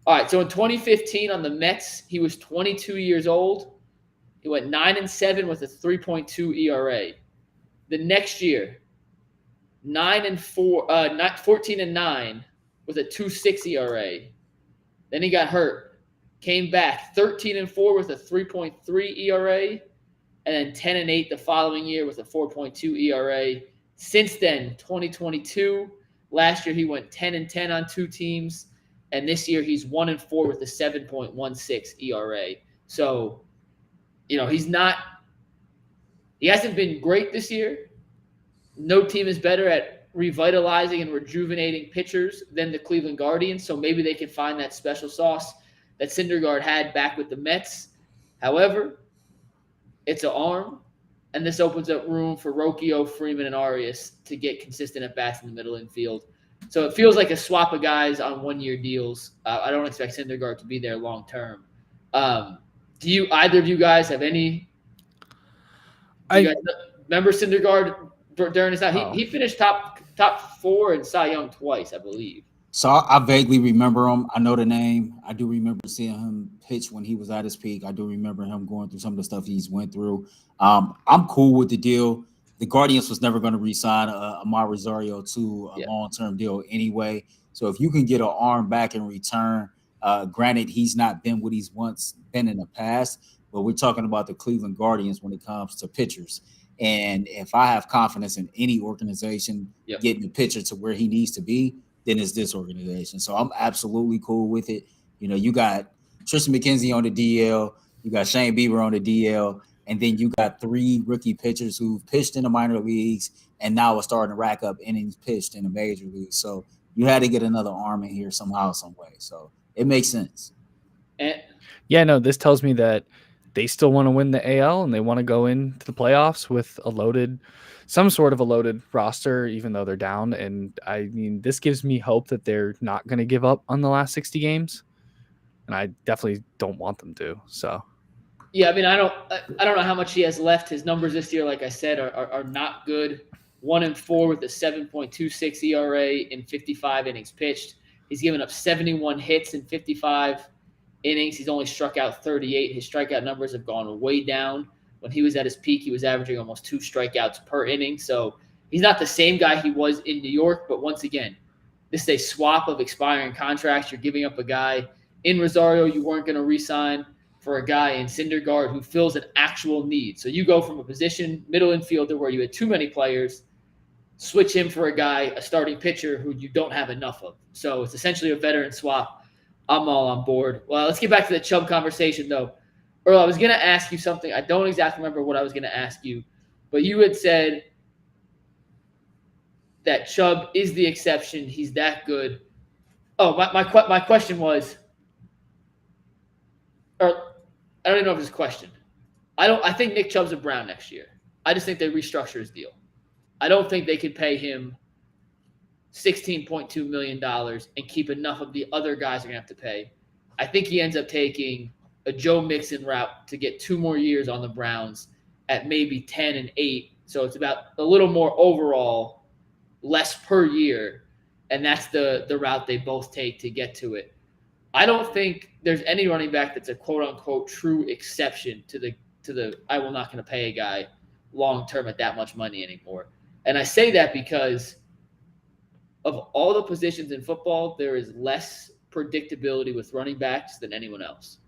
All right, so in 2015 on the Mets, he was 22 years old. He went 9-7 with a 3.2 ERA. The next year, 14-9 with a 2.6 ERA. Then he got hurt. Came back 13-4 with a 3.3 ERA, and then 10-8 the following year with a 4.2 ERA. Since then, 2022, last year he went 10-10 on two teams, and this year he's 1-4 with a 7.16 ERA. So, he hasn't been great this year. No team is better at revitalizing and rejuvenating pitchers than the Cleveland Guardians, so maybe they can find that special sauce that Syndergaard had back with the Mets. However, it's an arm, and this opens up room for Rocchio, Freeman, and Arias to get consistent at-bats in the middle infield. So it feels like a swap of guys on one-year deals. I don't expect Syndergaard to be there long-term. Do either of you guys have any – remember Syndergaard during his time? He finished top 4 in Cy Young twice, I believe. So I vaguely remember him. I know the name. I do remember seeing him pitch when he was at his peak. I do remember him going through some of the stuff he's went through. I'm cool with the deal. The Guardians was never going to re-sign Amed Rosario to a long-term deal anyway. So if you can get an arm back in return, granted, he's not been what he's once been in the past, but we're talking about the Cleveland Guardians when it comes to pitchers. And if I have confidence in any organization getting the pitcher to where he needs to be, then it's this organization. So I'm absolutely cool with it. You got Tristan McKenzie on the DL, you got Shane Bieber on the DL, and then you got 3 rookie pitchers who've pitched in the minor leagues and now are starting to rack up innings pitched in the major leagues. So you had to get another arm in here somehow, some way. So it makes sense. This tells me that they still want to win the AL and they want to go into the playoffs with some sort of a loaded roster, even though they're down. And I mean, this gives me hope that they're not going to give up on the last 60 games. And I definitely don't want them to. So, yeah, I mean, I don't know how much he has left. His numbers this year, like I said, are not good. 1-4 with a 7.26 ERA in 55 innings pitched. He's given up 71 hits in 55 innings. He's only struck out 38. His strikeout numbers have gone way down. When he was at his peak, he was averaging almost 2 strikeouts per inning. So he's not the same guy he was in New York. But once again, this is a swap of expiring contracts. You're giving up a guy in Rosario you weren't going to re-sign for a guy in Syndergaard who fills an actual need. So you go from a position, middle infielder, where you had too many players, switch him for a guy, a starting pitcher who you don't have enough of. So it's essentially a veteran swap. I'm all on board. Well, let's get back to the Chubb conversation, though. Earl, I was going to ask you something. I don't exactly remember what I was going to ask you, but you had said that Chubb is the exception. He's that good. Oh, my question was, or I don't even know if it's a question. I think Nick Chubb's a Brown next year. I just think they restructure his deal. I don't think they could pay him $16.2 million and keep enough of the other guys they're going to have to pay. I think he ends up taking a Joe Mixon route to get 2 more years on the Browns at maybe 10 and 8. So it's about a little more overall, less per year. And that's the route they both take to get to it. I don't think there's any running back that's a quote unquote true exception to the I will not going to pay a guy long term at that much money anymore. And I say that because of all the positions in football, there is less predictability with running backs than anyone else.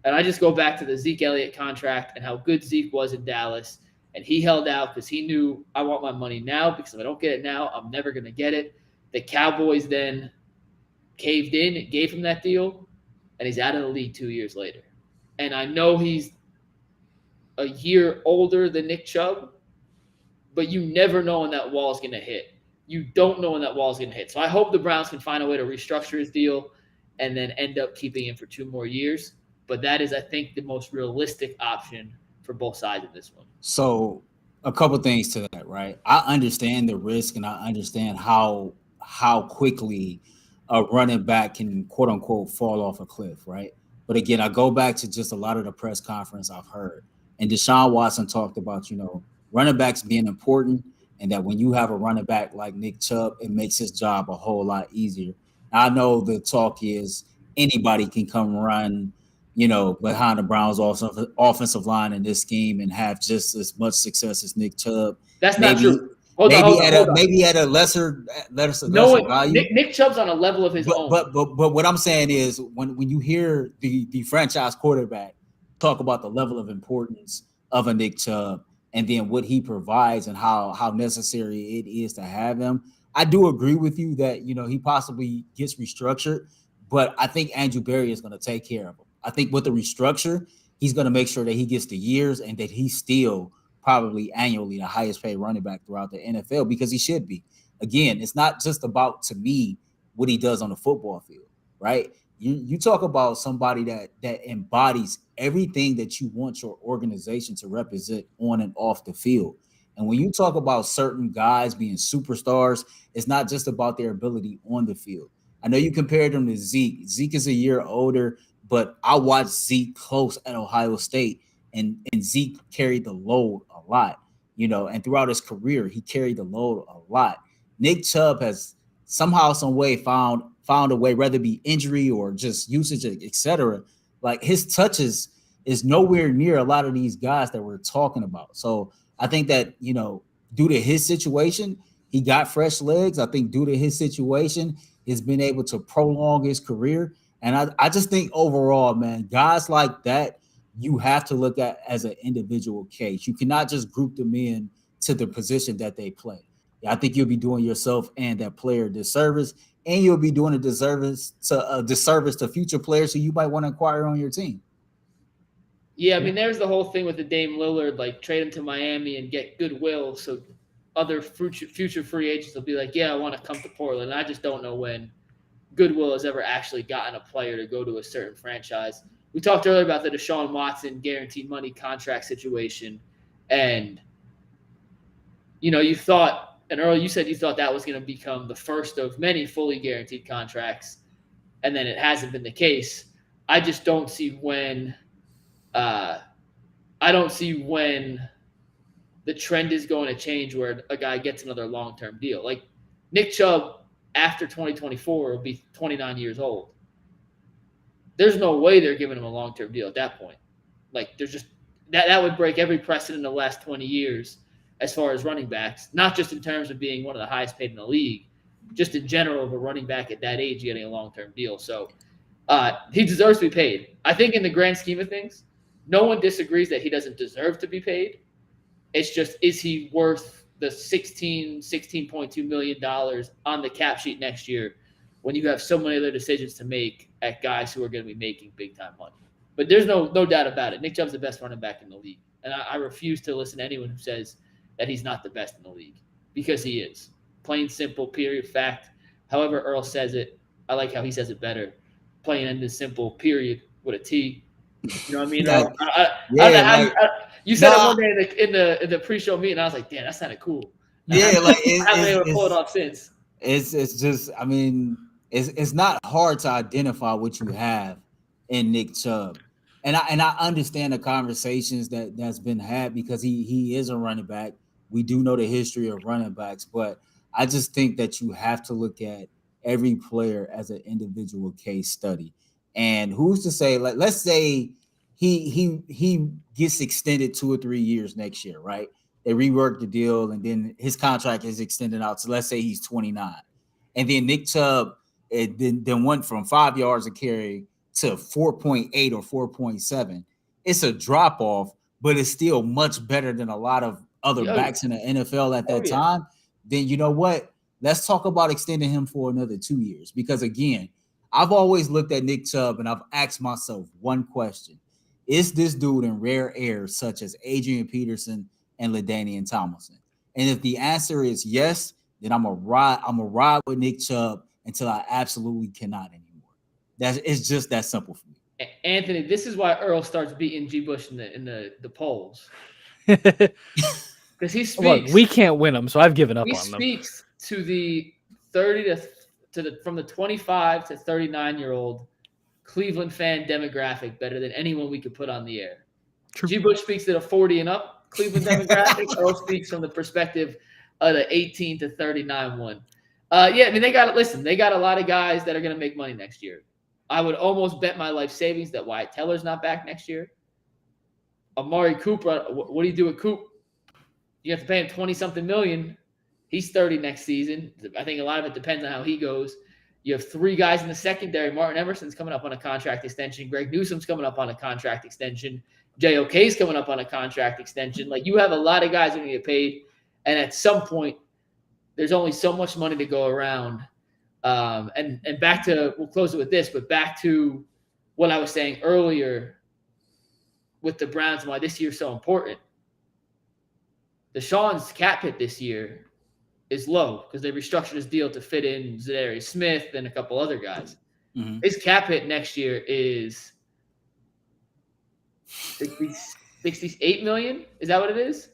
And I just go back to the Zeke Elliott contract and how good Zeke was in Dallas. And he held out because he knew, I want my money now, because if I don't get it now, I'm never going to get it. The Cowboys then caved in and gave him that deal, and he's out of the league 2 years later. And I know he's a year older than Nick Chubb, but you never know when that wall is going to hit. You don't know when that wall is going to hit. So I hope the Browns can find a way to restructure his deal and then end up keeping him for 2 more years. But that is, I think, the most realistic option for both sides of this one. So a couple things to that, right? I understand the risk, and I understand how quickly a running back can, quote unquote, fall off a cliff, right? But again, I go back to just a lot of the press conference I've heard. And Deshaun Watson talked about, running backs being important, and that when you have a running back like Nick Chubb, it makes his job a whole lot easier. I know the talk is anybody can come run, behind the Browns offensive line in this scheme and have just as much success as Nick Chubb. That's not true. Hold on. Maybe at a lesser value. Nick Chubb's on a level of his own. But what I'm saying is when you hear the franchise quarterback talk about the level of importance of a Nick Chubb and then what he provides and how necessary it is to have him, I do agree with you that he possibly gets restructured, but I think Andrew Berry is going to take care of him. I think with the restructure, he's going to make sure that he gets the years and that he's still probably annually the highest paid running back throughout the NFL, because he should be. Again, it's not just about, to me, what he does on the football field, right? You talk about somebody that embodies everything that you want your organization to represent on and off the field. And when you talk about certain guys being superstars, it's not just about their ability on the field. I know you compared him to Zeke. Zeke is a year older, but I watched Zeke close at Ohio State, and Zeke carried the load a lot, and throughout his career, he carried the load a lot. Nick Chubb has somehow, some way found a way, whether it be injury or just usage, etc. Like, his touches is nowhere near a lot of these guys that we're talking about. So I think that, due to his situation, he got fresh legs. I think due to his situation, he's been able to prolong his career. And I just think overall, man, guys like that, you have to look at as an individual case. You cannot just group them in to the position that they play. I think you'll be doing yourself and that player a disservice, and you'll be doing a disservice to future players who you might want to acquire on your team. Yeah, I mean, there's the whole thing with the Dame Lillard, like trade him to Miami and get goodwill, so other future free agents will be like, yeah, I want to come to Portland. I just don't know when goodwill has ever actually gotten a player to go to a certain franchise. We talked earlier about the Deshaun Watson guaranteed money contract situation, and you thought, and Earl, you said you thought that was going to become the first of many fully guaranteed contracts, and then it hasn't been the case. I just don't see when the trend is going to change where a guy gets another long-term deal. Like Nick Chubb after 2024 will be 29 years old. There's no way they're giving him a long-term deal at that point. Like, there's just that would break every precedent in the last 20 years as far as running backs, not just in terms of being one of the highest paid in the league, just in general of a running back at that age getting a long-term deal. So he deserves to be paid. I think in the grand scheme of things, no one disagrees that he doesn't deserve to be paid. It's just, is he worth the $16.2 million on the cap sheet next year when you have so many other decisions to make at guys who are going to be making big-time money? But there's no doubt about it. Nick Chubb's the best running back in the league. And I refuse to listen to anyone who says that he's not the best in the league, because he is. Plain, simple, period, fact. However Earl says it, I like how he says it better. Plain and simple, period, with a T. You know what I mean? You said it one day in the pre-show meeting. I was like, damn, that sounded cool. Yeah, I haven't been able to pull it off since. It's just, I mean, it's not hard to identify what you have in Nick Chubb. And I understand the conversations that's been had, because he is a running back. We do know the history of running backs, but I just think that you have to look at every player as an individual case study. And who's to say, like, let's say he gets extended 2 or 3 years next year, right? They rework the deal, and then his contract is extended out. So let's say he's 29. And then Nick Chubb then went from 5 yards a carry to 4.8 or 4.7. It's a drop off, but it's still much better than a lot of other backs in the NFL at that time. Then you know what? Let's talk about extending him for another 2 years. Because again, I've always looked at Nick Chubb and I've asked myself one question. Is this dude in rare air such as Adrian Peterson and LaDainian Tomlinson? And if the answer is yes, then I'm a ride with Nick Chubb until I absolutely cannot anymore. It's just that simple for me. Anthony, this is why Earl starts beating G. Bush in the polls. Because he speaks. Look, we can't win them, so I've given up on them. He speaks to the 30 from the 25 to 39-year-old Cleveland fan demographic better than anyone we could put on the air. True. G. Bush speaks to the 40 and up Cleveland demographic. Earl speaks from the perspective of the 18 to 39 one. I mean, they got a lot of guys that are going to make money next year. I would almost bet my life savings that Wyatt Teller's not back next year. Amari Cooper, what do you do with Coop? You have to pay him 20-something million. He's 30 next season. I think a lot of it depends on how he goes. You have 3 guys in the secondary. Martin Emerson's coming up on a contract extension. Greg Newsom's coming up on a contract extension. JOK's coming up on a contract extension. Like, you have a lot of guys who are going to get paid. And at some point, there's only so much money to go around. And back to, we'll close it with this, but back to what I was saying earlier with the Browns and why this year is so important. Deshaun's cap hit this year is low because they restructured his deal to fit in Zadarius Smith and a couple other guys. Mm-hmm. His cap hit next year is 68 million. Is that what it is?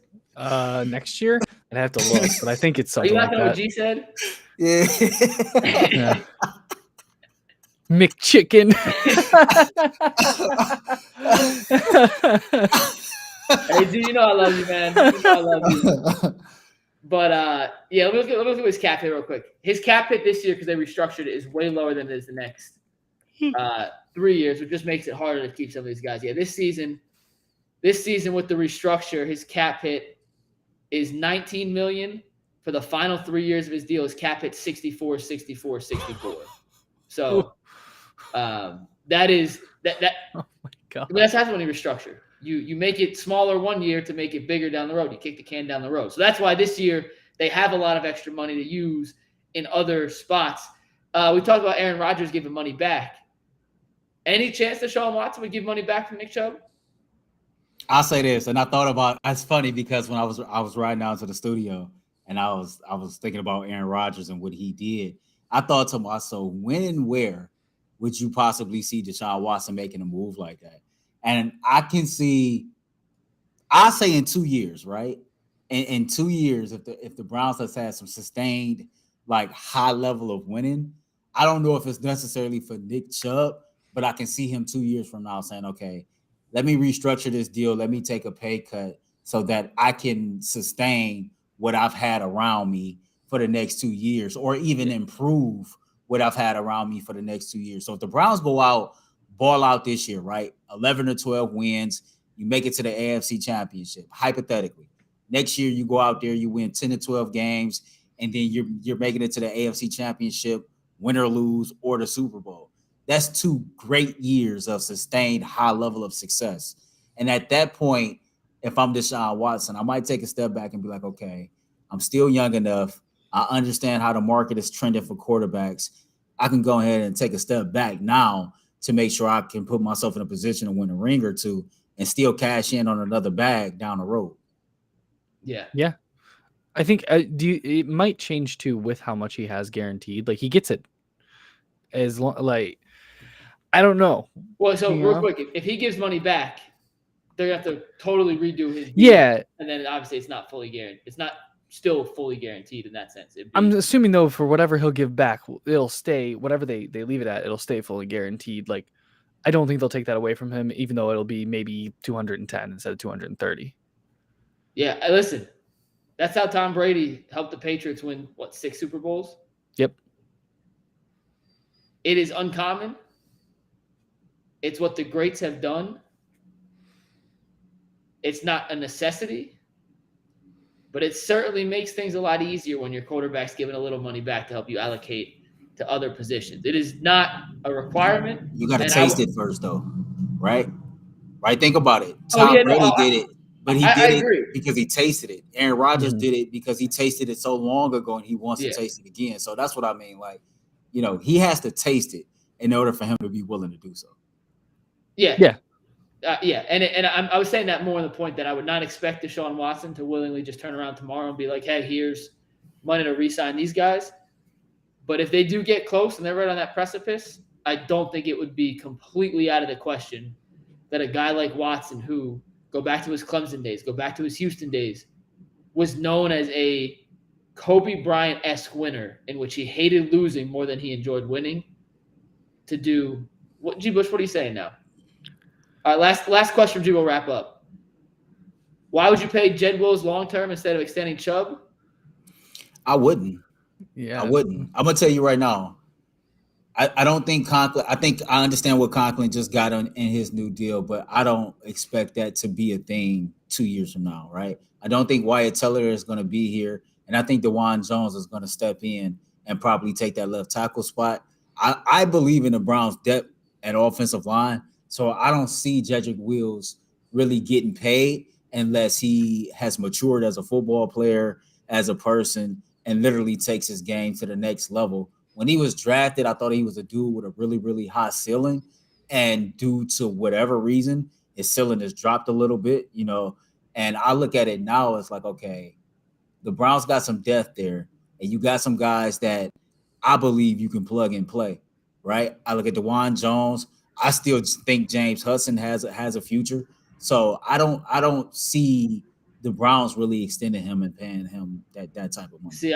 Next year? I'd have to look, but I think it's something like that. Are you laughing at what G said? Yeah. McChicken. Hey, dude, you know I love you, man. You know I love you. But, let me look at his cap hit real quick. His cap hit this year, because they restructured it, is way lower than it is the next 3 years, which just makes it harder to keep some of these guys. Yeah, this season with the restructure, his cap hit is $19 million. For the final 3 years of his deal, his cap hit 64, 64, 64. So that is that. Oh my God. I mean, that's when you restructure. You make it smaller one year to make it bigger down the road. You kick the can down the road. So that's why this year they have a lot of extra money to use in other spots. We talked about Aaron Rodgers giving money back. Any chance that Deshaun Watson would give money back from Nick Chubb? I'll say this, and I thought about. It's funny because when I was riding down to the studio, and I was thinking about Aaron Rodgers and what he did. I thought to myself, when and where would you possibly see Deshaun Watson making a move like that? And I can see, I'll say in 2 years, right? In 2 years, if the Browns has had some sustained, like, high level of winning, I don't know if it's necessarily for Nick Chubb, but I can see him 2 years from now saying, okay, let me restructure this deal. Let me take a pay cut so that I can sustain what I've had around me for the next 2 years, or even improve what I've had around me for the next 2 years. So if the Browns go out, ball out this year, right? 11 or 12 wins, you make it to the AFC Championship, hypothetically. Next year, you go out there, you win 10 to 12 games, and then you're making it to the AFC Championship, win or lose, or the Super Bowl. That's 2 great years of sustained high level of success. And at that point, if I'm Deshaun Watson, I might take a step back and be like, okay, I'm still young enough. I understand how the market is trending for quarterbacks. I can go ahead and take a step back now to make sure I can put myself in a position to win a ring or two and still cash in on another bag down the road. Yeah. I think it might change too with how much he has guaranteed. Like he gets it as long, like I don't know. Well, so real quick, if he gives money back, they're gonna have to totally redo his deal. Yeah, and then obviously it's not fully guaranteed. It's not still fully guaranteed in that sense. I'm assuming though for whatever he'll give back, it'll stay whatever they leave it at. It'll stay fully guaranteed. Like I don't think they'll take that away from him, even though it'll be maybe 210 instead of 230. Yeah, listen, that's how Tom Brady helped the Patriots win, 6 Super Bowls? Yep. It is uncommon. It's what the greats have done. It's not a necessity, but it certainly makes things a lot easier when your quarterback's given a little money back to help you allocate to other positions. It is not a requirement. You got to taste it first, though, right? Right? Think about it. Tom Brady did it, but he did it because he tasted it. Aaron Rodgers did it because he tasted it so long ago and he wants to taste it again. So that's what I mean. Like, he has to taste it in order for him to be willing to do so. Yeah. And I was saying that more on the point that I would not expect Deshaun Watson to willingly just turn around tomorrow and be like, hey, here's money to re-sign these guys. But if they do get close and they're right on that precipice, I don't think it would be completely out of the question that a guy like Watson, who, go back to his Clemson days, go back to his Houston days, was known as a Kobe Bryant-esque winner in which he hated losing more than he enjoyed winning, to do – what are you saying now? All right, last question, G, we'll wrap up. Why would you pay Jed Wills long-term instead of extending Chubb? I wouldn't. Yeah. I wouldn't. I'm going to tell you right now. I don't think Conklin – I think I understand what Conklin just got in his new deal, but I don't expect that to be a thing 2 years from now, right? I don't think Wyatt Teller is going to be here, and I think DeJuan Jones is going to step in and probably take that left tackle spot. I believe in the Browns' depth at offensive line, so I don't see Jedrick Wills really getting paid unless he has matured as a football player, as a person, and literally takes his game to the next level. When he was drafted, I thought he was a dude with a really, really high ceiling, and due to whatever reason, his ceiling has dropped a little bit, and I look at it now, it's like, okay, the Browns got some depth there, and you got some guys that I believe you can plug and play, right? I look at DeJuan Jones. I still think James Hudson has a future. So I don't see the Browns really extending him and paying him that type of money. See,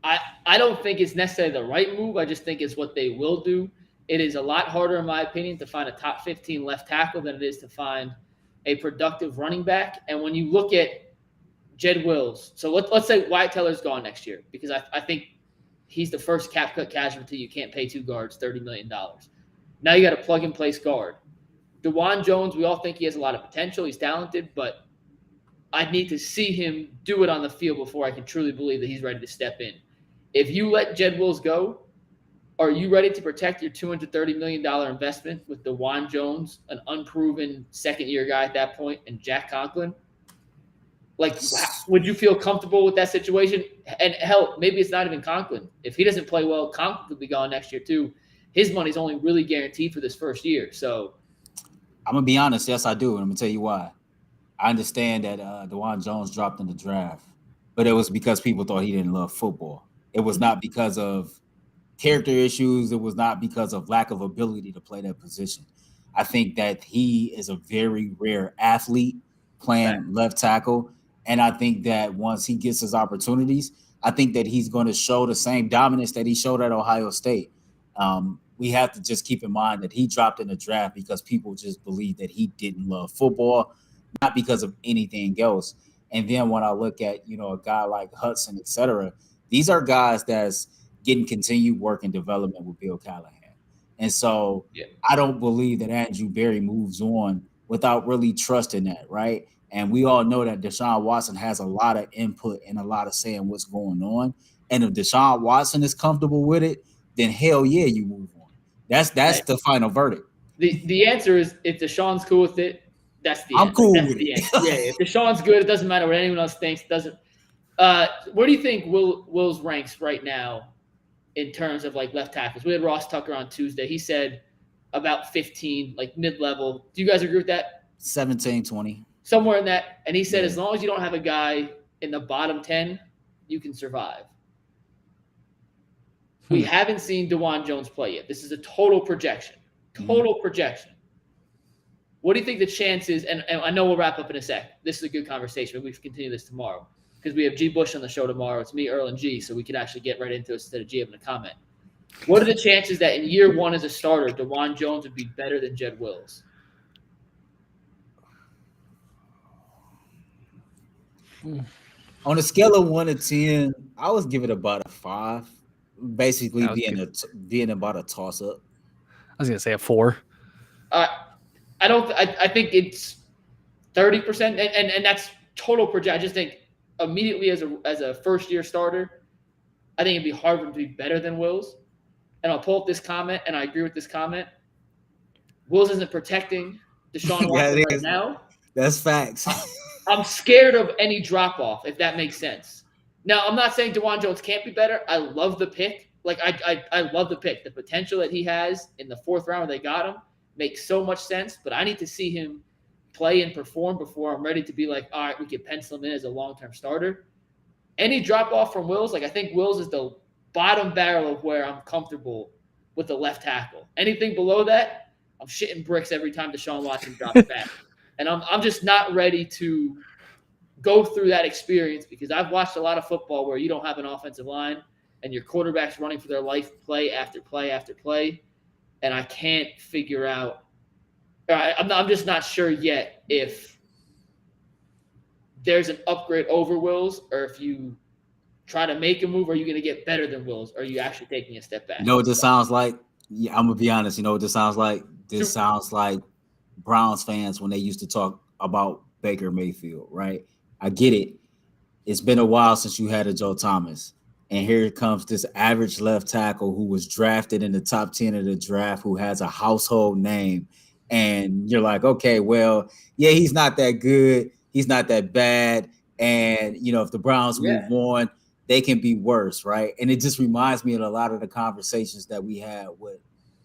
I don't think it's necessarily the right move. I just think it's what they will do. It is a lot harder, in my opinion, to find a top 15 left tackle than it is to find a productive running back. And when you look at Jed Wills, so let's say Wyatt Teller's gone next year, because I think he's the first cap cut casualty. You can't pay 2 guards $30 million. Now you got a plug-and-place guard. DeJuan Jones, we all think he has a lot of potential. He's talented, but I need to see him do it on the field before I can truly believe that he's ready to step in. If you let Jed Wills go, are you ready to protect your $230 million investment with DeJuan Jones, an unproven second-year guy at that point, and Jack Conklin? Like, would you feel comfortable with that situation? And hell, maybe it's not even Conklin. If he doesn't play well, Conklin could be gone next year too. His money's only really guaranteed for this first year. So I'm going to be honest. Yes, I do. And I'm going to tell you why. I understand that DeJuan Jones dropped in the draft, but it was because people thought he didn't love football. It was not because of character issues. It was not because of lack of ability to play that position. I think that he is a very rare athlete playing left tackle. And I think that once he gets his opportunities, I think that he's going to show the same dominance that he showed at Ohio State. We have to just keep in mind that he dropped in the draft because people just believe that he didn't love football, not because of anything else. And then when I look at, a guy like Hudson, et cetera, These are guys that's getting continued work and development with Bill Callahan. And so I don't believe that Andrew Berry moves on without really trusting that, right? And we all know that Deshaun Watson has a lot of input and a lot of say in what's going on. And if Deshaun Watson is comfortable with it, then hell yeah, you move on. That's the final verdict. The answer is if Deshaun's cool with it, that's the I'm end. cool That's with the it. end. Yeah, if Deshaun's good, it doesn't matter what anyone else thinks. It doesn't. Where do you think Will's ranks right now in terms of like left tackles? We had Ross Tucker on Tuesday. He said about 15, like mid-level. Do you guys agree with that? 17, 20. Somewhere in that. And he said as long as you don't have a guy in the bottom 10, you can survive. We haven't seen DeJuan Jones play yet. This is a total projection. Total projection. What do you think the chances, and I know we'll wrap up in a sec. This is a good conversation. Maybe we can continue this tomorrow because we have G. Bush on the show tomorrow. It's me, Earl, and G, so we can actually get right into it instead of G having a comment. What are the chances that in year one as a starter, DeJuan Jones would be better than Jed Wills? On a scale of 1 to 10, I was giving it about a 5. Basically being about a toss-up. I was gonna say a 4. I think it's 30%, and that's total project. I just think immediately as a first year starter, I think it'd be hard for him to be better than Wills. And I'll pull up this comment, and I agree with this comment. Wills isn't protecting Deshaun Watson right now. That's facts. I'm scared of any drop off, if that makes sense. Now, I'm not saying DeJuan Jones can't be better. I love the pick. Like I love the pick. The potential that he has in the 4th round where they got him makes so much sense. But I need to see him play and perform before I'm ready to be like, all right, we can pencil him in as a long-term starter. Any drop off from Wills, like I think Wills is the bottom barrel of where I'm comfortable with the left tackle. Anything below that, I'm shitting bricks every time Deshaun Watson drops back. And I'm just not ready to go through that experience because I've watched a lot of football where you don't have an offensive line and your quarterback's running for their life play after play after play. And I can't figure out – I'm just not sure yet if there's an upgrade over Wills or if you try to make a move, are you going to get better than Wills or are you actually taking a step back? You know what this sounds like? Yeah, I'm going to be honest. You know what this sounds like? This sounds like Browns fans when they used to talk about Baker Mayfield, right? I get it. It's been a while since you had a Joe Thomas. And here comes this average left tackle who was drafted in the top 10 of the draft, who has a household name. And you're like, okay, well, yeah, he's not that good. He's not that bad. And, you know, if the Browns move on, they can be worse, right? And it just reminds me of a lot of the conversations that we had with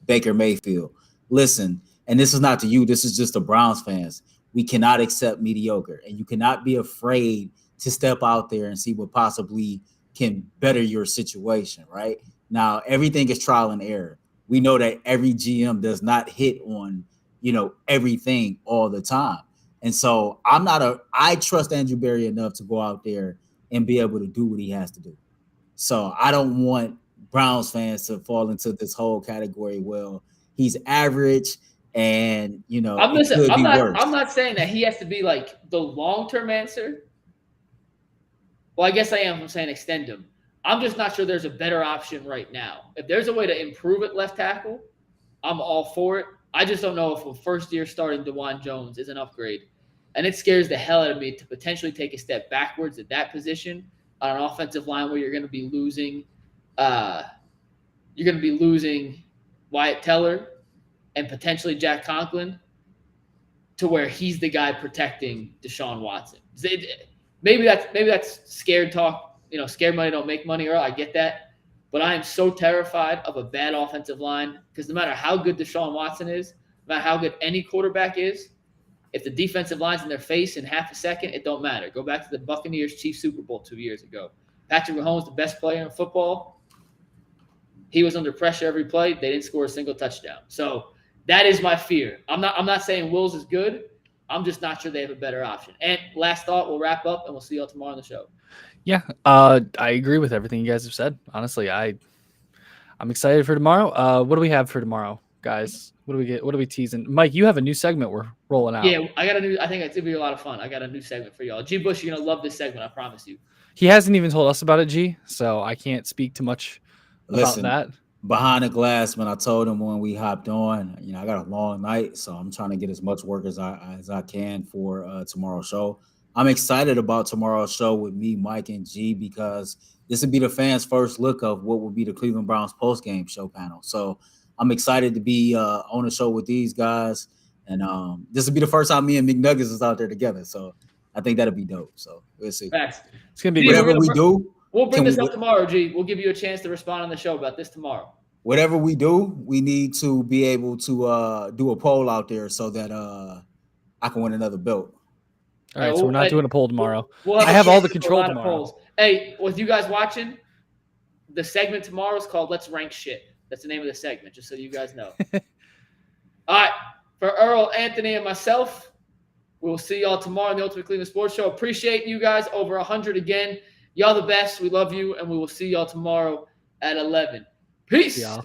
Baker Mayfield. Listen, and this is not to you. This is just the Browns fans. We cannot accept mediocre. And you cannot be afraid to step out there and see what possibly can better your situation, right? Now, everything is trial and error. We know that every GM does not hit on, you know, everything all the time. And so I trust Andrew Berry enough to go out there and be able to do what he has to do. So I don't want Browns fans to fall into this whole category. Well, he's average and, you know, I'm not saying that he has to be like the long-term answer. Well, I guess I am. I'm saying extend him. I'm just not sure there's a better option right now. If there's a way to improve at left tackle, I'm all for it. I just don't know if a first-year starting DeJuan Jones is an upgrade. And it scares the hell out of me to potentially take a step backwards at that position on an offensive line where you're going to be losing Wyatt Teller and potentially Jack Conklin to where he's the guy protecting Deshaun Watson. Maybe that's scared talk. You know, scared money don't make money, Earl. I get that. But I am so terrified of a bad offensive line because no matter how good Deshaun Watson is, no matter how good any quarterback is, if the defensive line's in their face in half a second, it don't matter. Go back to the Buccaneers-Chiefs Super Bowl 2 years ago. Patrick Mahomes, the best player in football, he was under pressure every play. They didn't score a single touchdown. So that is my fear. I'm not saying Wills is good. I'm just not sure they have a better option. And last thought, we'll wrap up, and we'll see you all tomorrow on the show. Yeah, I agree with everything you guys have said. Honestly, I'm excited for tomorrow. What do we have for tomorrow, guys? What do we get? What are we teasing? Mike, you have a new segment we're rolling out. Yeah, I think it's going to be a lot of fun. I got a new segment for y'all. G. Bush, you're going to love this segment, I promise you. He hasn't even told us about it, G. So I can't speak too much Listen, about that. behind the glass, when I told him when we hopped on, I got a long night, so I'm trying to get as much work as I can for tomorrow's show. I'm excited about tomorrow's show with me, Mike, and G, because this would be the fans' first look of what will be the Cleveland Browns post-game show panel. So I'm excited to be on the show with these guys, and this will be the first time me and McNuggets is out there together. So I think that'll be dope. So we'll see. Facts. It's gonna be Whatever we do. We'll bring this up tomorrow, G. We'll give you a chance to respond on the show about this tomorrow. Whatever we do, we need to be able to do a poll out there so that I can win another belt. All right, so we're not doing a poll tomorrow. I have all the control tomorrow. Polls. Hey, with you guys watching, the segment tomorrow is called Let's Rank Shit. That's the name of the segment, just so you guys know. All right, for Earl, Anthony, and myself, we'll see y'all tomorrow on the Ultimate Cleveland Sports Show. Appreciate you guys. Over 100 again. Y'all the best. We love you, and we will see y'all tomorrow at 11. Peace. Y'all.